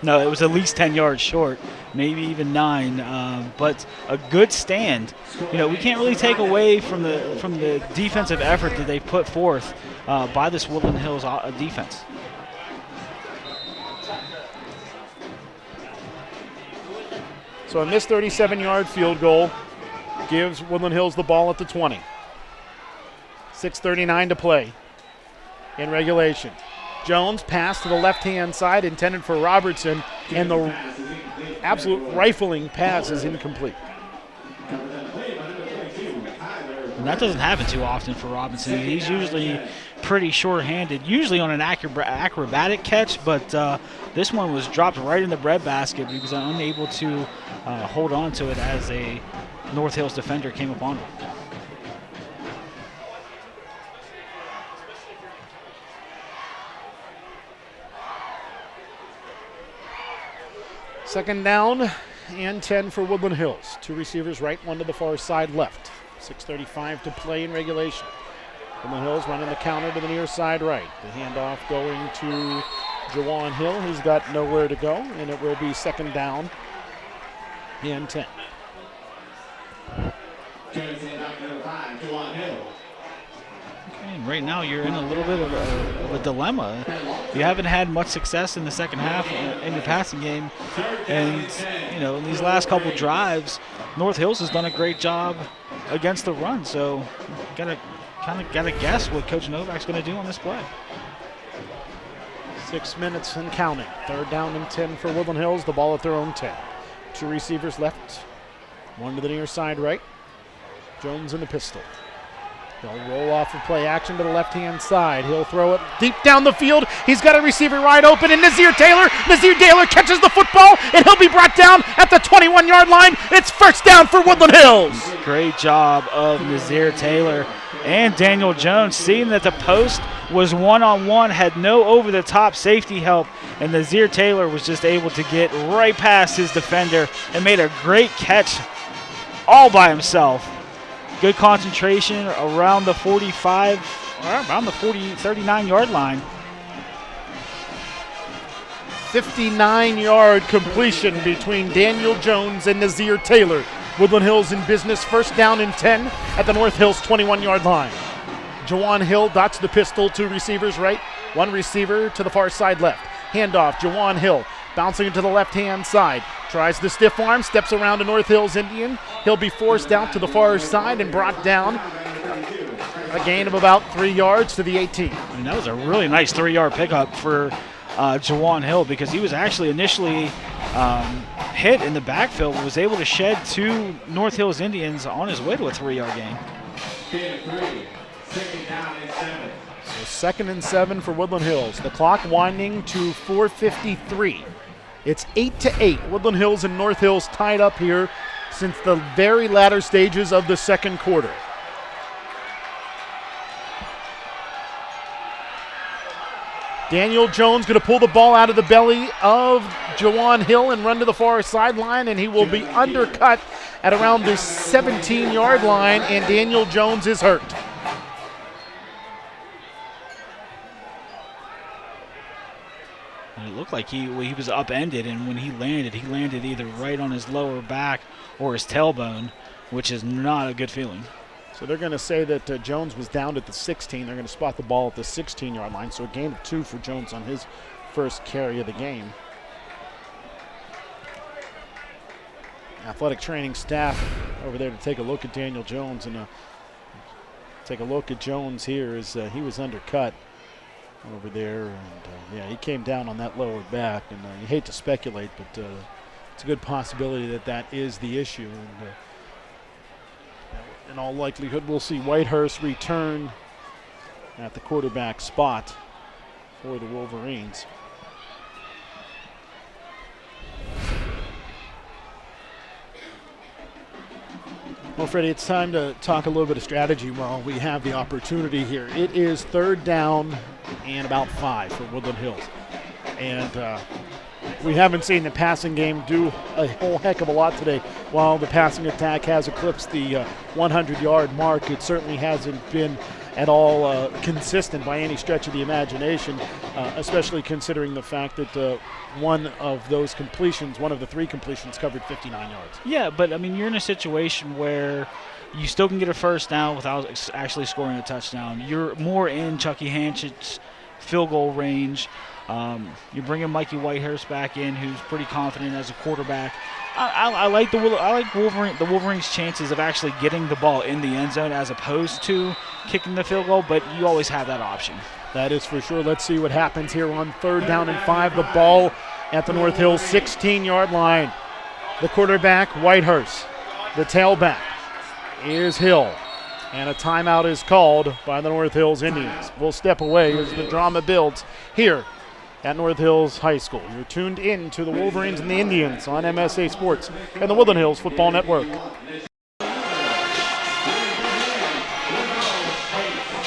No, it was at least 10 yards short, maybe even 9, but a good stand. You know, we can't really take away from the defensive effort that they put forth by this Woodland Hills defense. So a missed 37-yard field goal gives Woodland Hills the ball at the 20. 6:39 to play in regulation. Jones pass to the left-hand side intended for Robertson, and the absolute rifling pass is incomplete. And that doesn't happen too often for Robinson. He's usually pretty sure-handed, usually on an acrobatic catch, but this one was dropped right in the breadbasket because he was unable to hold on to it as a North Hills defender came upon him. Second down and 10 for Woodland Hills. 2 receivers right, 1 to the far side left. 6:35 to play in regulation. Woodland Hills running the counter to the near side right. The handoff going to Jawan Hill. He's got nowhere to go, and it will be second down and 10. And right now you're in a little bit of a dilemma. You haven't had much success in the second half in your passing game, and you know in these last couple drives, North Hills has done a great job against the run. So gotta guess what Coach Novak's going to do on this play. 6 minutes and counting. Third down and 10 for Woodland Hills. The ball at their own 10. 2 receivers left. 1 to the near side right. Jones in the pistol. He'll roll off of play action to the left-hand side. He'll throw it deep down the field. He's got a receiver wide open, and Naszhir Taylor catches the football, and he'll be brought down at the 21-yard line. It's first down for Woodland Hills. Great job of Naszhir Taylor and Daniel Jones, seeing that the post was one-on-one, had no over-the-top safety help, and Naszhir Taylor was just able to get right past his defender and made a great catch all by himself. Good concentration around the 39-yard line. 59-yard completion between Daniel Jones and Naszhir Taylor. Woodland Hills in business, first down and 10 at the North Hills 21-yard line. Jawan Hill dots the pistol, 2 receivers right, 1 receiver to the far side left. Handoff, Jawan Hill bouncing into the left-hand side. Tries the stiff arm, steps around a North Hills Indian. He'll be forced out to the far side and brought down. A gain of about 3 yards to the 18. And that was a really nice 3-yard pickup for Jawan Hill, because he was actually initially hit in the backfield, was able to shed 2 North Hills Indians on his way to a 3-yard gain. So 2nd and 7 for Woodland Hills. The clock winding to 4:53. It's 8-8. Woodland Hills and North Hills tied up here since the very latter stages of the second quarter. Daniel Jones going to pull the ball out of the belly of Jawan Hill and run to the far sideline, and he will be undercut at around the 17-yard line, and Daniel Jones is hurt. And it looked like he was upended, and when he landed either right on his lower back or his tailbone, which is not a good feeling. So they're going to say that Jones was down at the 16. They're going to spot the ball at the 16-yard line. So a gain of 2 for Jones on his first carry of the game. Athletic training staff over there to take a look at Daniel Jones, and take a look at Jones here as he was undercut over there. And yeah, he came down on that lower back. And you hate to speculate, but it's a good possibility that that is the issue. And in all likelihood, we'll see Whitehurst return at the quarterback spot for the Wolverines. Well, Freddie, it's time to talk a little bit of strategy while we have the opportunity here. It is 3rd down and about 5 for Woodland Hills. And we haven't seen the passing game do a whole heck of a lot today. While the passing attack has eclipsed the 100-yard mark, it certainly hasn't been at all consistent by any stretch of the imagination, especially considering the fact that one of the 3 completions covered 59 yards. Yeah, but I mean, you're in a situation where you still can get a first down without actually scoring a touchdown. You're more in Chucky Hanchett's field goal range. You're bringing Mikey Whitehurst back in, who's pretty confident as a quarterback. I like the Wolverines' chances of actually getting the ball in the end zone as opposed to kicking the field goal, but you always have that option. That is for sure. Let's see what happens here on 3rd down and 5. The ball at the North Hills 16-yard line. The quarterback, Whitehurst. The tailback is Hill. And a timeout is called by the North Hills Indians. We'll step away as the drama builds here at North Hills High School. You're tuned in to the Wolverines and the Indians on MSA Sports and the Woodland Hills Football Network.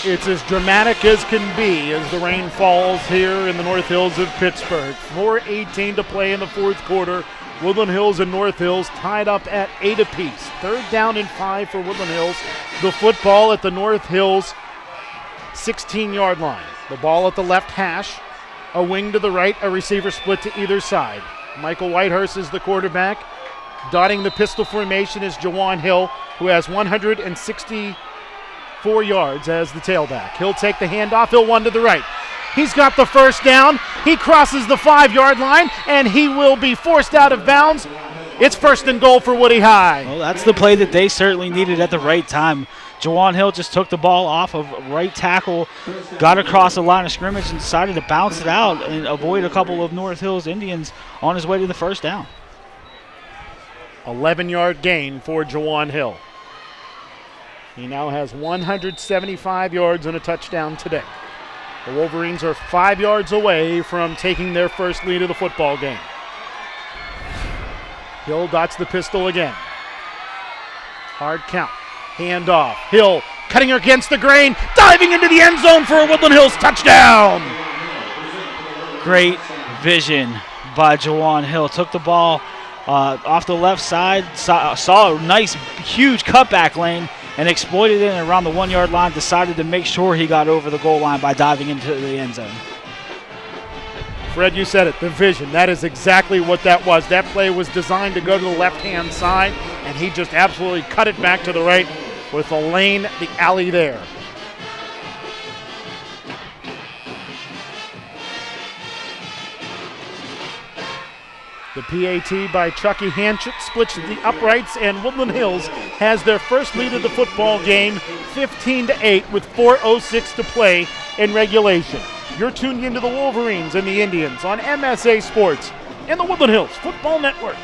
It's as dramatic as can be as the rain falls here in the North Hills of Pittsburgh. 4:18 to play in the 4th quarter. Woodland Hills and North Hills tied up at 8 apiece. 3rd down and 5 for Woodland Hills. The football at the North Hills 16-yard line. The ball at the left hash. A wing to the right, a receiver split to either side. Michael Whitehurst is the quarterback. Dotting the pistol formation is Jawan Hill, who has 164 yards as the tailback. He'll take the handoff. He'll one to the right. He's got the first down. He crosses the 5-yard line, and he will be forced out of bounds. It's 1st and goal for Woody High. Well, that's the play that they certainly needed at the right time. Jawan Hill just took the ball off of right tackle, got across the line of scrimmage, and decided to bounce it out and avoid a couple of North Hills Indians on his way to the first down. 11-yard gain for Jawan Hill. He now has 175 yards and a touchdown today. The Wolverines are 5 yards away from taking their first lead of the football game. Hill dots the pistol again. Hard count. Hand off. Hill cutting against the grain, diving into the end zone for a Woodland Hills touchdown. Great vision by Jawan Hill. Took the ball off the left side, saw a nice, huge cutback lane, and exploited it around the 1-yard line. Decided to make sure he got over the goal line by diving into the end zone. Fred, you said it, the vision. That is exactly what that was. That play was designed to go to the left-hand side. and he just absolutely cut it back to the right with the lane, the alley there. The PAT by Chucky Hanchett splits the uprights, and Woodland Hills has their first lead of the football game, 15-8, with 4:06 to play in regulation. You're tuned into the Wolverines and the Indians on MSA Sports and the Woodland Hills Football Network.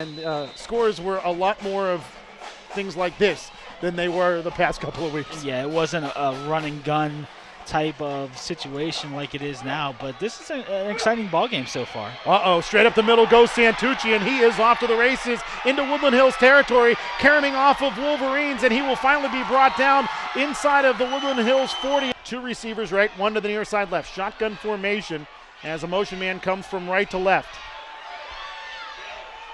And scores were a lot more of things like this than they were the past couple of weeks. Yeah, it wasn't a run and gun type of situation like it is now, but this is an exciting ball game so far. Straight up the middle goes Santucci, and he is off to the races into Woodland Hills territory, carrying off of Wolverines, and he will finally be brought down inside of the Woodland Hills 40. Two receivers right, one to the near side left. Shotgun formation as a motion man comes from right to left.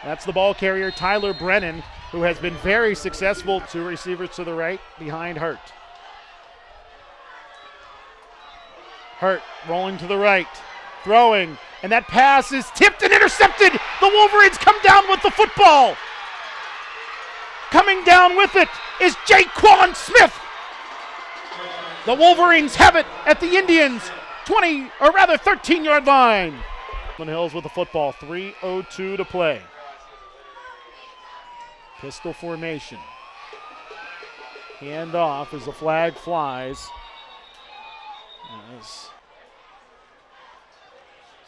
That's the ball carrier, Tyler Brennan, who has been very successful. Two receivers to the right behind Hurt. Hurt rolling to the right, throwing, and that pass is tipped and intercepted. The Wolverines come down with the football. Coming down with it is Jaquan Smith. The Wolverines have it at the Indians' 13-yard line. Woodland Hills with the football, 3:02 to play. Pistol formation. Hand off as the flag flies.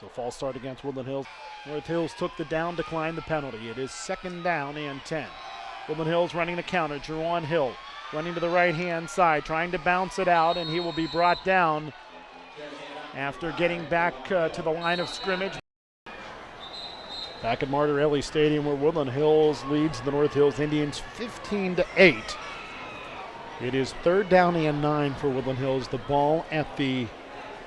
So false start against Woodland Hills. North Hills took the down, declined the penalty. It is 2nd down and 10. Woodland Hills running the counter. Jerron Hill running to the right-hand side, trying to bounce it out, and he will be brought down after getting back to the line of scrimmage. Back at Martirelli Stadium, where Woodland Hills leads the North Hills Indians 15-8. It is 3rd down and 9 for Woodland Hills. The ball at the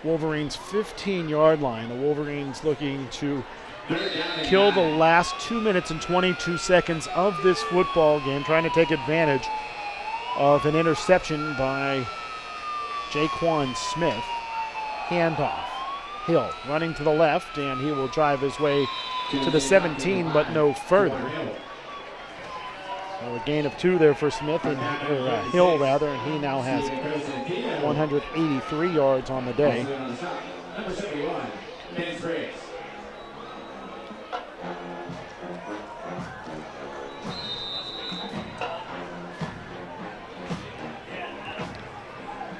Wolverines' 15-yard line. The Wolverines looking to kill the last 2 minutes and 22 seconds of this football game, trying to take advantage of an interception by Jaquan Smith. Handoff. Hill running to the left, and he will drive his way to the 17, but no further. So a gain of 2 there for Smith, and Hill rather, and he now has 183 yards on the day. Number 71, Ben Briggs.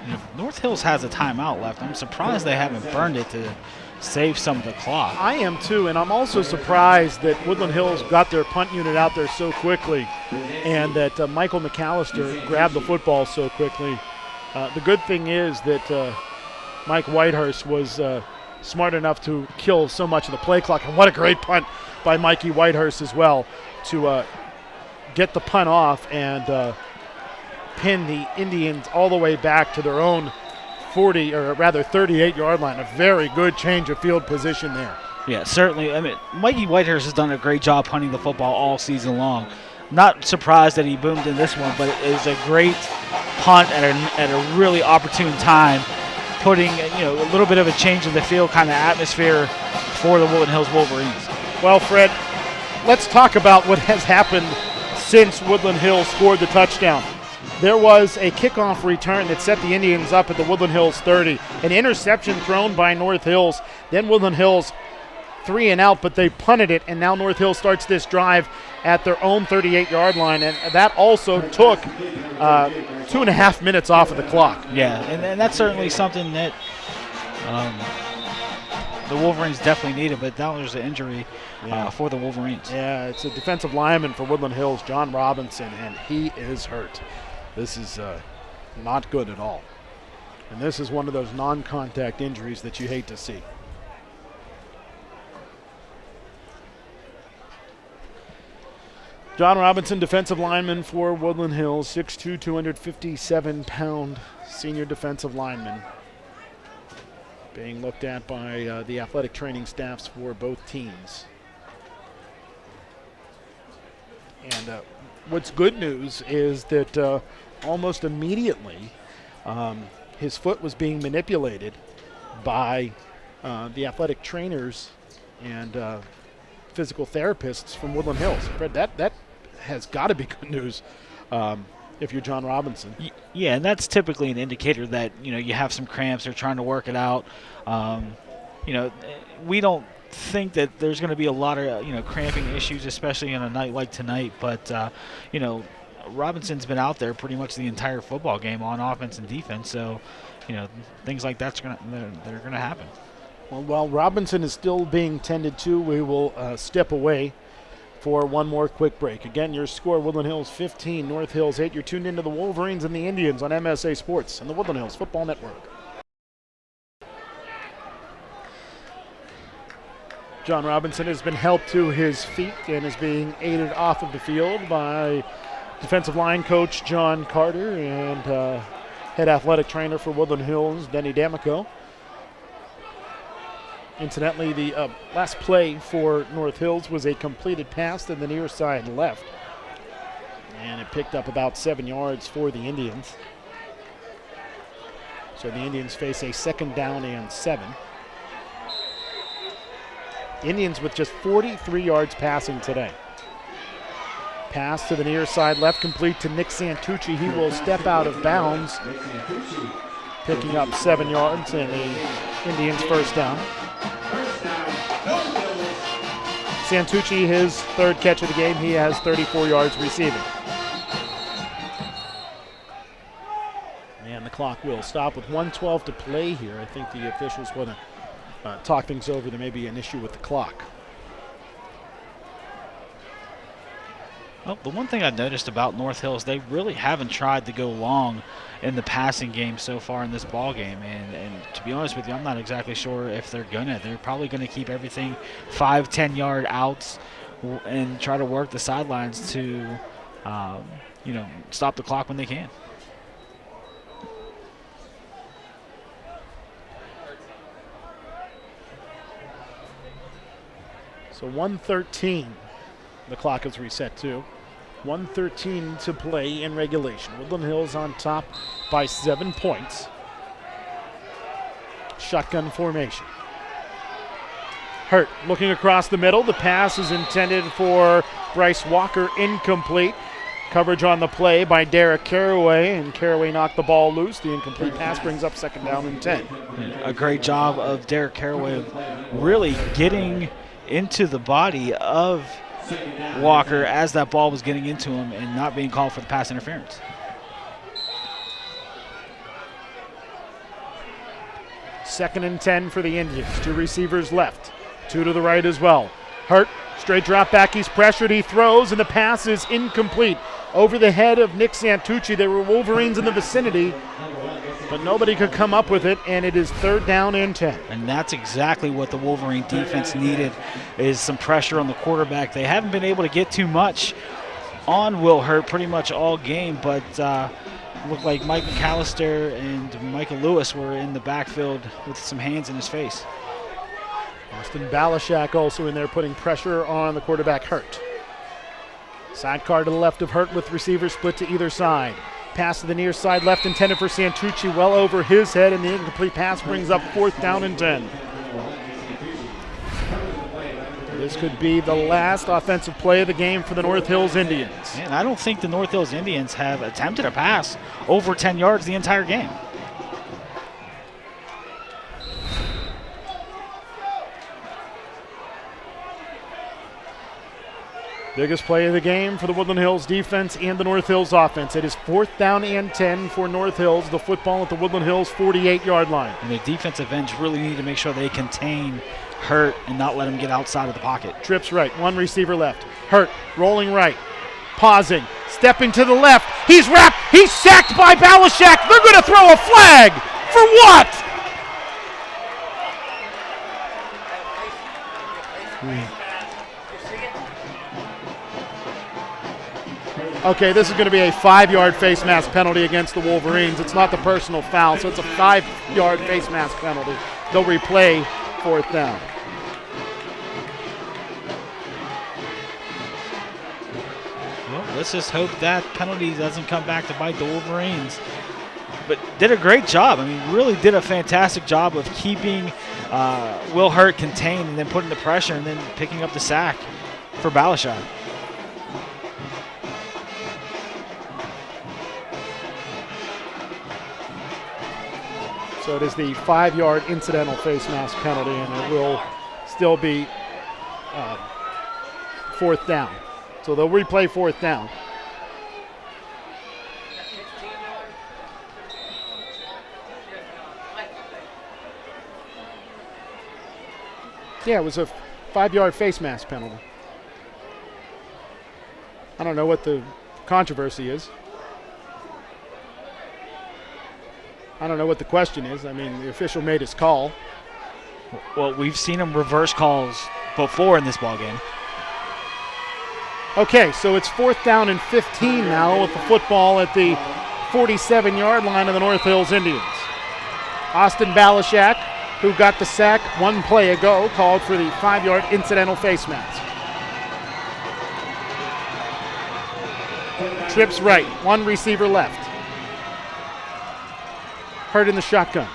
If North Hills has a timeout left, I'm surprised they haven't burned it to save some of the clock. I am too, and I'm also surprised that Woodland Hills got their punt unit out there so quickly, and that Michael McAllister grabbed the football so quickly. The good thing is that Mike Whitehurst was smart enough to kill so much of the play clock, and what a great punt by Mikey Whitehurst as well to get the punt off and pin the Indians all the way back to their own 38-yard line. A very good change of field position there. Yeah, certainly. I mean, Mikey Whitehurst has done a great job punting the football all season long. Not surprised that he boomed in this one, but it is a great punt at a really opportune time, putting a little bit of a change in the field kind of atmosphere for the Woodland Hills Wolverines. Well, Fred, let's talk about what has happened since Woodland Hills scored the touchdown. There was a kickoff return that set the Indians up at the Woodland Hills 30. An interception thrown by North Hills. Then Woodland Hills 3 and out, but they punted it, and now North Hills starts this drive at their own 38-yard line, and that also took 2.5 minutes off of the clock. Yeah, and that's certainly something that the Wolverines definitely needed, but now there's an injury for the Wolverines. Yeah, it's a defensive lineman for Woodland Hills, John Robinson, and he is hurt. This is not good at all. And this is one of those non-contact injuries that you hate to see. John Robinson, defensive lineman for Woodland Hills, 6'2", 257-pound senior defensive lineman, being looked at by the athletic training staffs for both teams. And what's good news is that almost immediately his foot was being manipulated by the athletic trainers and physical therapists from Woodland Hills. Fred, that has got to be good news if you're John Robinson. Yeah, and that's typically an indicator that, you have some cramps or trying to work it out. We don't think that there's going to be a lot of, cramping issues, especially on a night like tonight. But, Robinson's been out there pretty much the entire football game on offense and defense. So, things like that's they're going to happen. Well, while Robinson is still being tended to, we will step away for one more quick break. Again, your score, Woodland Hills 15, North Hills 8. You're tuned into the Wolverines and the Indians on MSA Sports and the Woodland Hills Football Network. John Robinson has been helped to his feet and is being aided off of the field by defensive line coach John Carter and head athletic trainer for Woodland Hills, Denny D'Amico. Incidentally, the last play for North Hills was a completed pass to the near side left. And it picked up about 7 yards for the Indians. So the Indians face a 2nd down and 7. Indians with just 43 yards passing today. Pass to the near side left, complete to Nick Santucci. He will step out of bounds, picking up 7 yards and the Indians' first down. Santucci, his 3rd catch of the game. He has 34 yards receiving. And the clock will stop with 1:12 to play here. I think the officials want to talk things over. There may be an issue with the clock. Well, the one thing I've noticed about North Hills, they really haven't tried to go long in the passing game so far in this ball game. And to be honest with you, I'm not exactly sure if they're gonna. They're probably gonna keep everything 5-10 yard outs and try to work the sidelines to, stop the clock when they can. So 1:13, the clock is reset to. 1:13 to play in regulation. Woodland Hills on top by 7 points. Shotgun formation. Hurt looking across the middle. The pass is intended for Brice Walker, incomplete. Coverage on the play by Derrick Caraway, and Caraway knocked the ball loose. The incomplete pass brings up 2nd down and 10. A great job of Derrick Caraway of really getting into the body of Walker as that ball was getting into him and not being called for the pass interference. Second and 10 for the Indians. 2 receivers left, 2 to the right as well. Hurt, straight drop back, he's pressured, he throws, and the pass is incomplete. Over the head of Nick Santucci. There were Wolverines in the vicinity, but nobody could come up with it, and it is 3rd down and 10. And that's exactly what the Wolverine defense needed, is some pressure on the quarterback. They haven't been able to get too much on Will Hurt pretty much all game, but looked like Mike McAllister and Michael Lewis were in the backfield with some hands in his face. Austin Balashak also in there putting pressure on the quarterback Hurt. Sidecar to the left of Hurt with receivers split to either side. Pass to the near side left intended for Santucci, well over his head, and the incomplete pass brings up 4th down and 10. This could be the last offensive play of the game for the North Hills Indians. And I don't think the North Hills Indians have attempted a pass over 10 yards the entire game. Biggest play of the game for the Woodland Hills defense and the North Hills offense. It is 4th down and 10 for North Hills. The football at the Woodland Hills 48-yard line. And the defensive ends really need to make sure they contain Hurt and not let him get outside of the pocket. Trips right, 1 receiver left. Hurt rolling right, pausing, stepping to the left. He's wrapped, he's sacked by Balashak. They're going to throw a flag. For what? Okay, this is going to be a 5-yard face mask penalty against the Wolverines. It's not the personal foul, so it's a 5-yard face mask penalty. They'll replay 4th down. Well, let's just hope that penalty doesn't come back to bite the Wolverines. But did a great job. I mean, really did a fantastic job of keeping Will Hurt contain and then putting the pressure and then picking up the sack for Balashad. So it is the 5-yard incidental face mask penalty, and it will still be 4th down. So they'll replay 4th down. Yeah, it was a 5-yard face mask penalty. I don't know what the controversy is. I don't know what the question is. I mean, the official made his call. Well, we've seen him reverse calls before in this ballgame. Okay, so it's 4th down and 15 now with the football at the 47-yard line of the North Hills Indians. Austin Balashak, who got the sack one play ago, called for the 5-yard incidental face mask. Trips right, one receiver left. Hurt in the shotgun.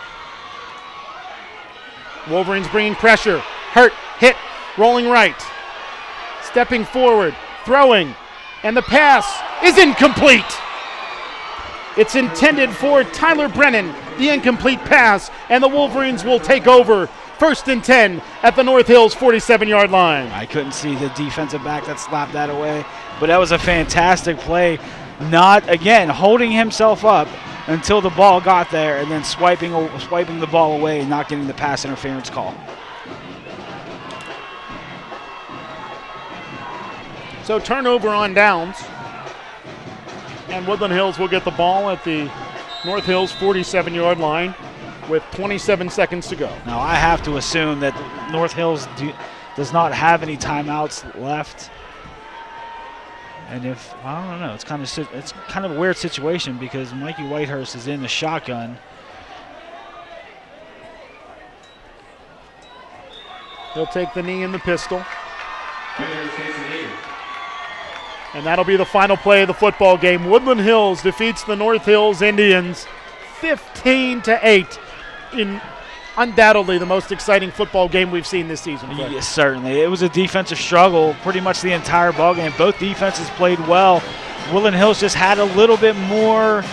Wolverines bringing pressure. Hurt, hit, rolling right. Stepping forward, throwing, and the pass is incomplete. It's intended for Tyler Brennan, the incomplete pass, and the Wolverines will take over 1st and 10 at the North Hills 47-yard line. I couldn't see the defensive back that slapped that away, but that was a fantastic play. Not, again, holding himself up until the ball got there and then swiping the ball away and not getting the pass interference call. So turnover on downs. And Woodland Hills will get the ball at the North Hills 47-yard line with 27 seconds to go. Now I have to assume that North Hills does not have any timeouts left. And if, I don't know, it's kind of a weird situation because Mikey Whitehurst is in the shotgun. He'll take the knee in the pistol. And that'll be the final play of the football game. Woodland Hills defeats the North Hills Indians 15-8 in undoubtedly the most exciting football game we've seen this season. Yes, certainly. It was a defensive struggle pretty much the entire ball game. Both defenses played well. Woodland Hills just had a little bit more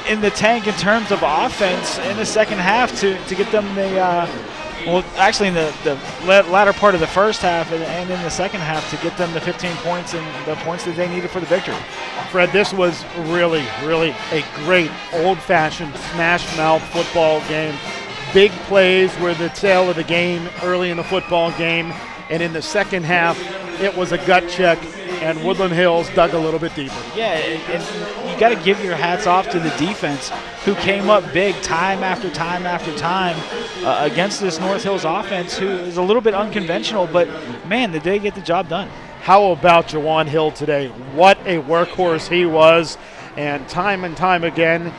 in the tank in terms of offense in the second half to get them the well, actually in the latter part of the first half and in the second half to get them the 15 points and the points that they needed for the victory. Fred, this was really, really a great old-fashioned smash-mouth football game. Big plays were the tail of the game early in the football game, and in the second half, it was a gut check, and Woodland Hills dug a little bit deeper. Yeah, and you got to give your hats off to the defense who came up big time after time after time against this North Hills offense, who is a little bit unconventional, but, man, did they get the job done. How about Jawan Hill today? What a workhorse he was, and time again,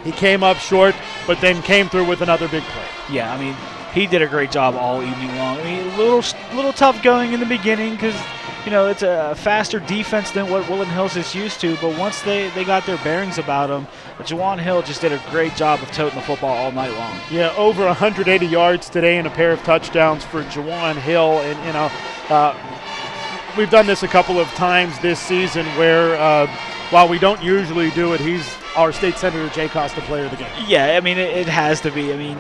he came up short, but then came through with another big play. Yeah, I mean, he did a great job all evening long. I mean, a little tough going in the beginning because, you know, it's a faster defense than what Woodland Hills is used to, but once they got their bearings about him, Jawan Hill just did a great job of toting the football all night long. Yeah, over 180 yards today and a pair of touchdowns for Jawan Hill, and, you know, we've done this a couple of times this season where while we don't usually do it, he's our State Senator Jay Costa player of the game. Yeah, I mean, it has to be. I mean,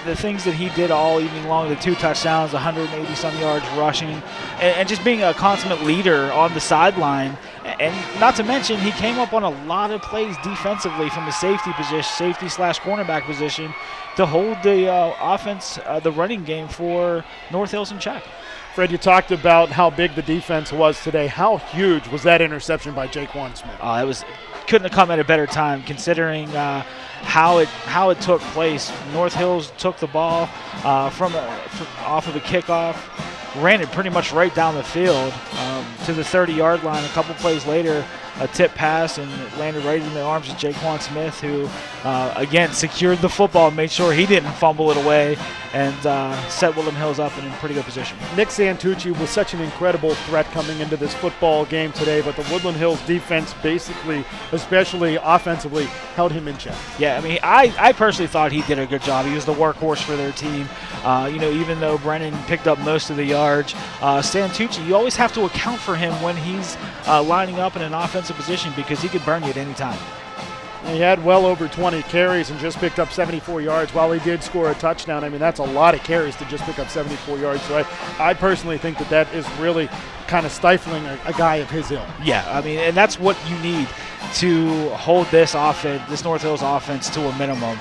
the things that he did all evening long, the 2 touchdowns, 180-some yards rushing, and just being a consummate leader on the sideline. And not to mention, he came up on a lot of plays defensively from the safety/cornerback position to hold the offense, the running game for North Hills in check. Fred, you talked about how big the defense was today. How huge was that interception by Jaquan Smith? Couldn't have come at a better time considering how it took place. North Hills took the ball off of a kickoff, ran it pretty much right down the field to the 30-yard line. A couple plays later, a tip pass, and it landed right in the arms of Jaquan Smith, who, again, secured the football and made sure he didn't fumble it away, and set Woodland Hills up in a pretty good position. Nick Santucci was such an incredible threat coming into this football game today, but the Woodland Hills defense basically, especially offensively, held him in check. Yeah, I mean, I personally thought he did a good job. He was the workhorse for their team. Even though Brennan picked up most of the yards, Santucci, you always have to account for him when he's lining up in an offensive position, because he could burn you at any time. He had well over 20 carries and just picked up 74 yards. While he did score a touchdown, I mean, that's a lot of carries to just pick up 74 yards. So I personally think that is really kind of stifling a guy of his ilk. Yeah, I mean, and that's what you need to hold this offense, this North Hills offense, to a minimum,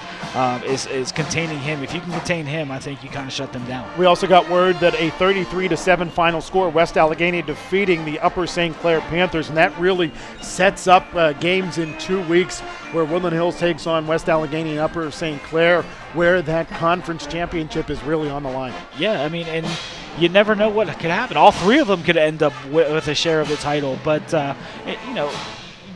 is containing him. If you can contain him, I think you kind of shut them down. We also got word that a 33-7 final score, West Allegheny defeating the Upper St. Clair Panthers, and that really sets up games in 2 weeks where Woodland Hills takes on West Allegheny and Upper St. Clair, where that conference championship is really on the line. Yeah, I mean, and you never know what could happen. All three of them could end up with a share of the title, but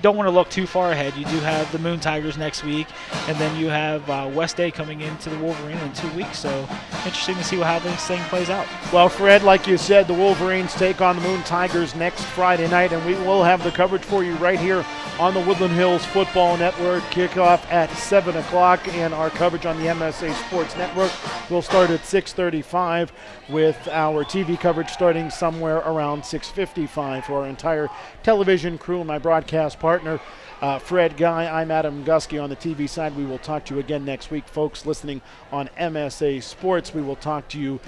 don't want to look too far ahead. You do have the Moon Tigers next week, and then you have West Day coming into the Wolverine in 2 weeks. So interesting to see how this thing plays out. Well, Fred, like you said, the Wolverines take on the Moon Tigers next Friday night, and we will have the coverage for you right here on the Woodland Hills Football Network. Kickoff at 7 o'clock, and our coverage on the MSA Sports Network will start at 6:35, with our TV coverage starting somewhere around 6:55. For our entire television crew and my broadcast partner, Fred Guy, I'm Adam Gusky on the TV side. We will talk to you again next week. Folks listening on MSA Sports, we will talk to you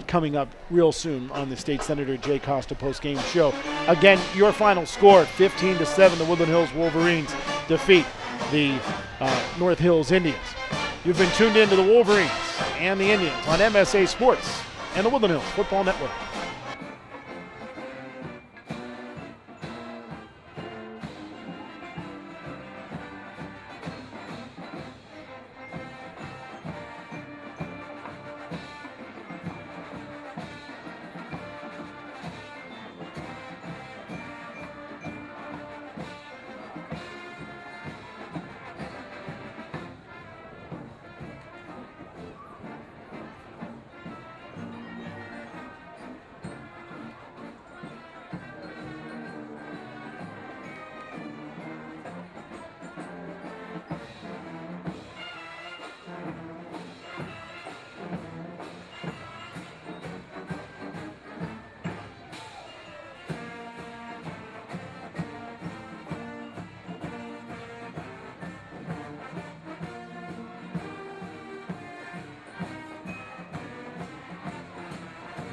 coming up real soon on the State Senator Jay Costa postgame show. Again, your final score, 15-7, the Woodland Hills Wolverines defeat the North Hills Indians. You've been tuned in to the Wolverines and the Indians on MSA Sports and the Woodland Hills Football Network.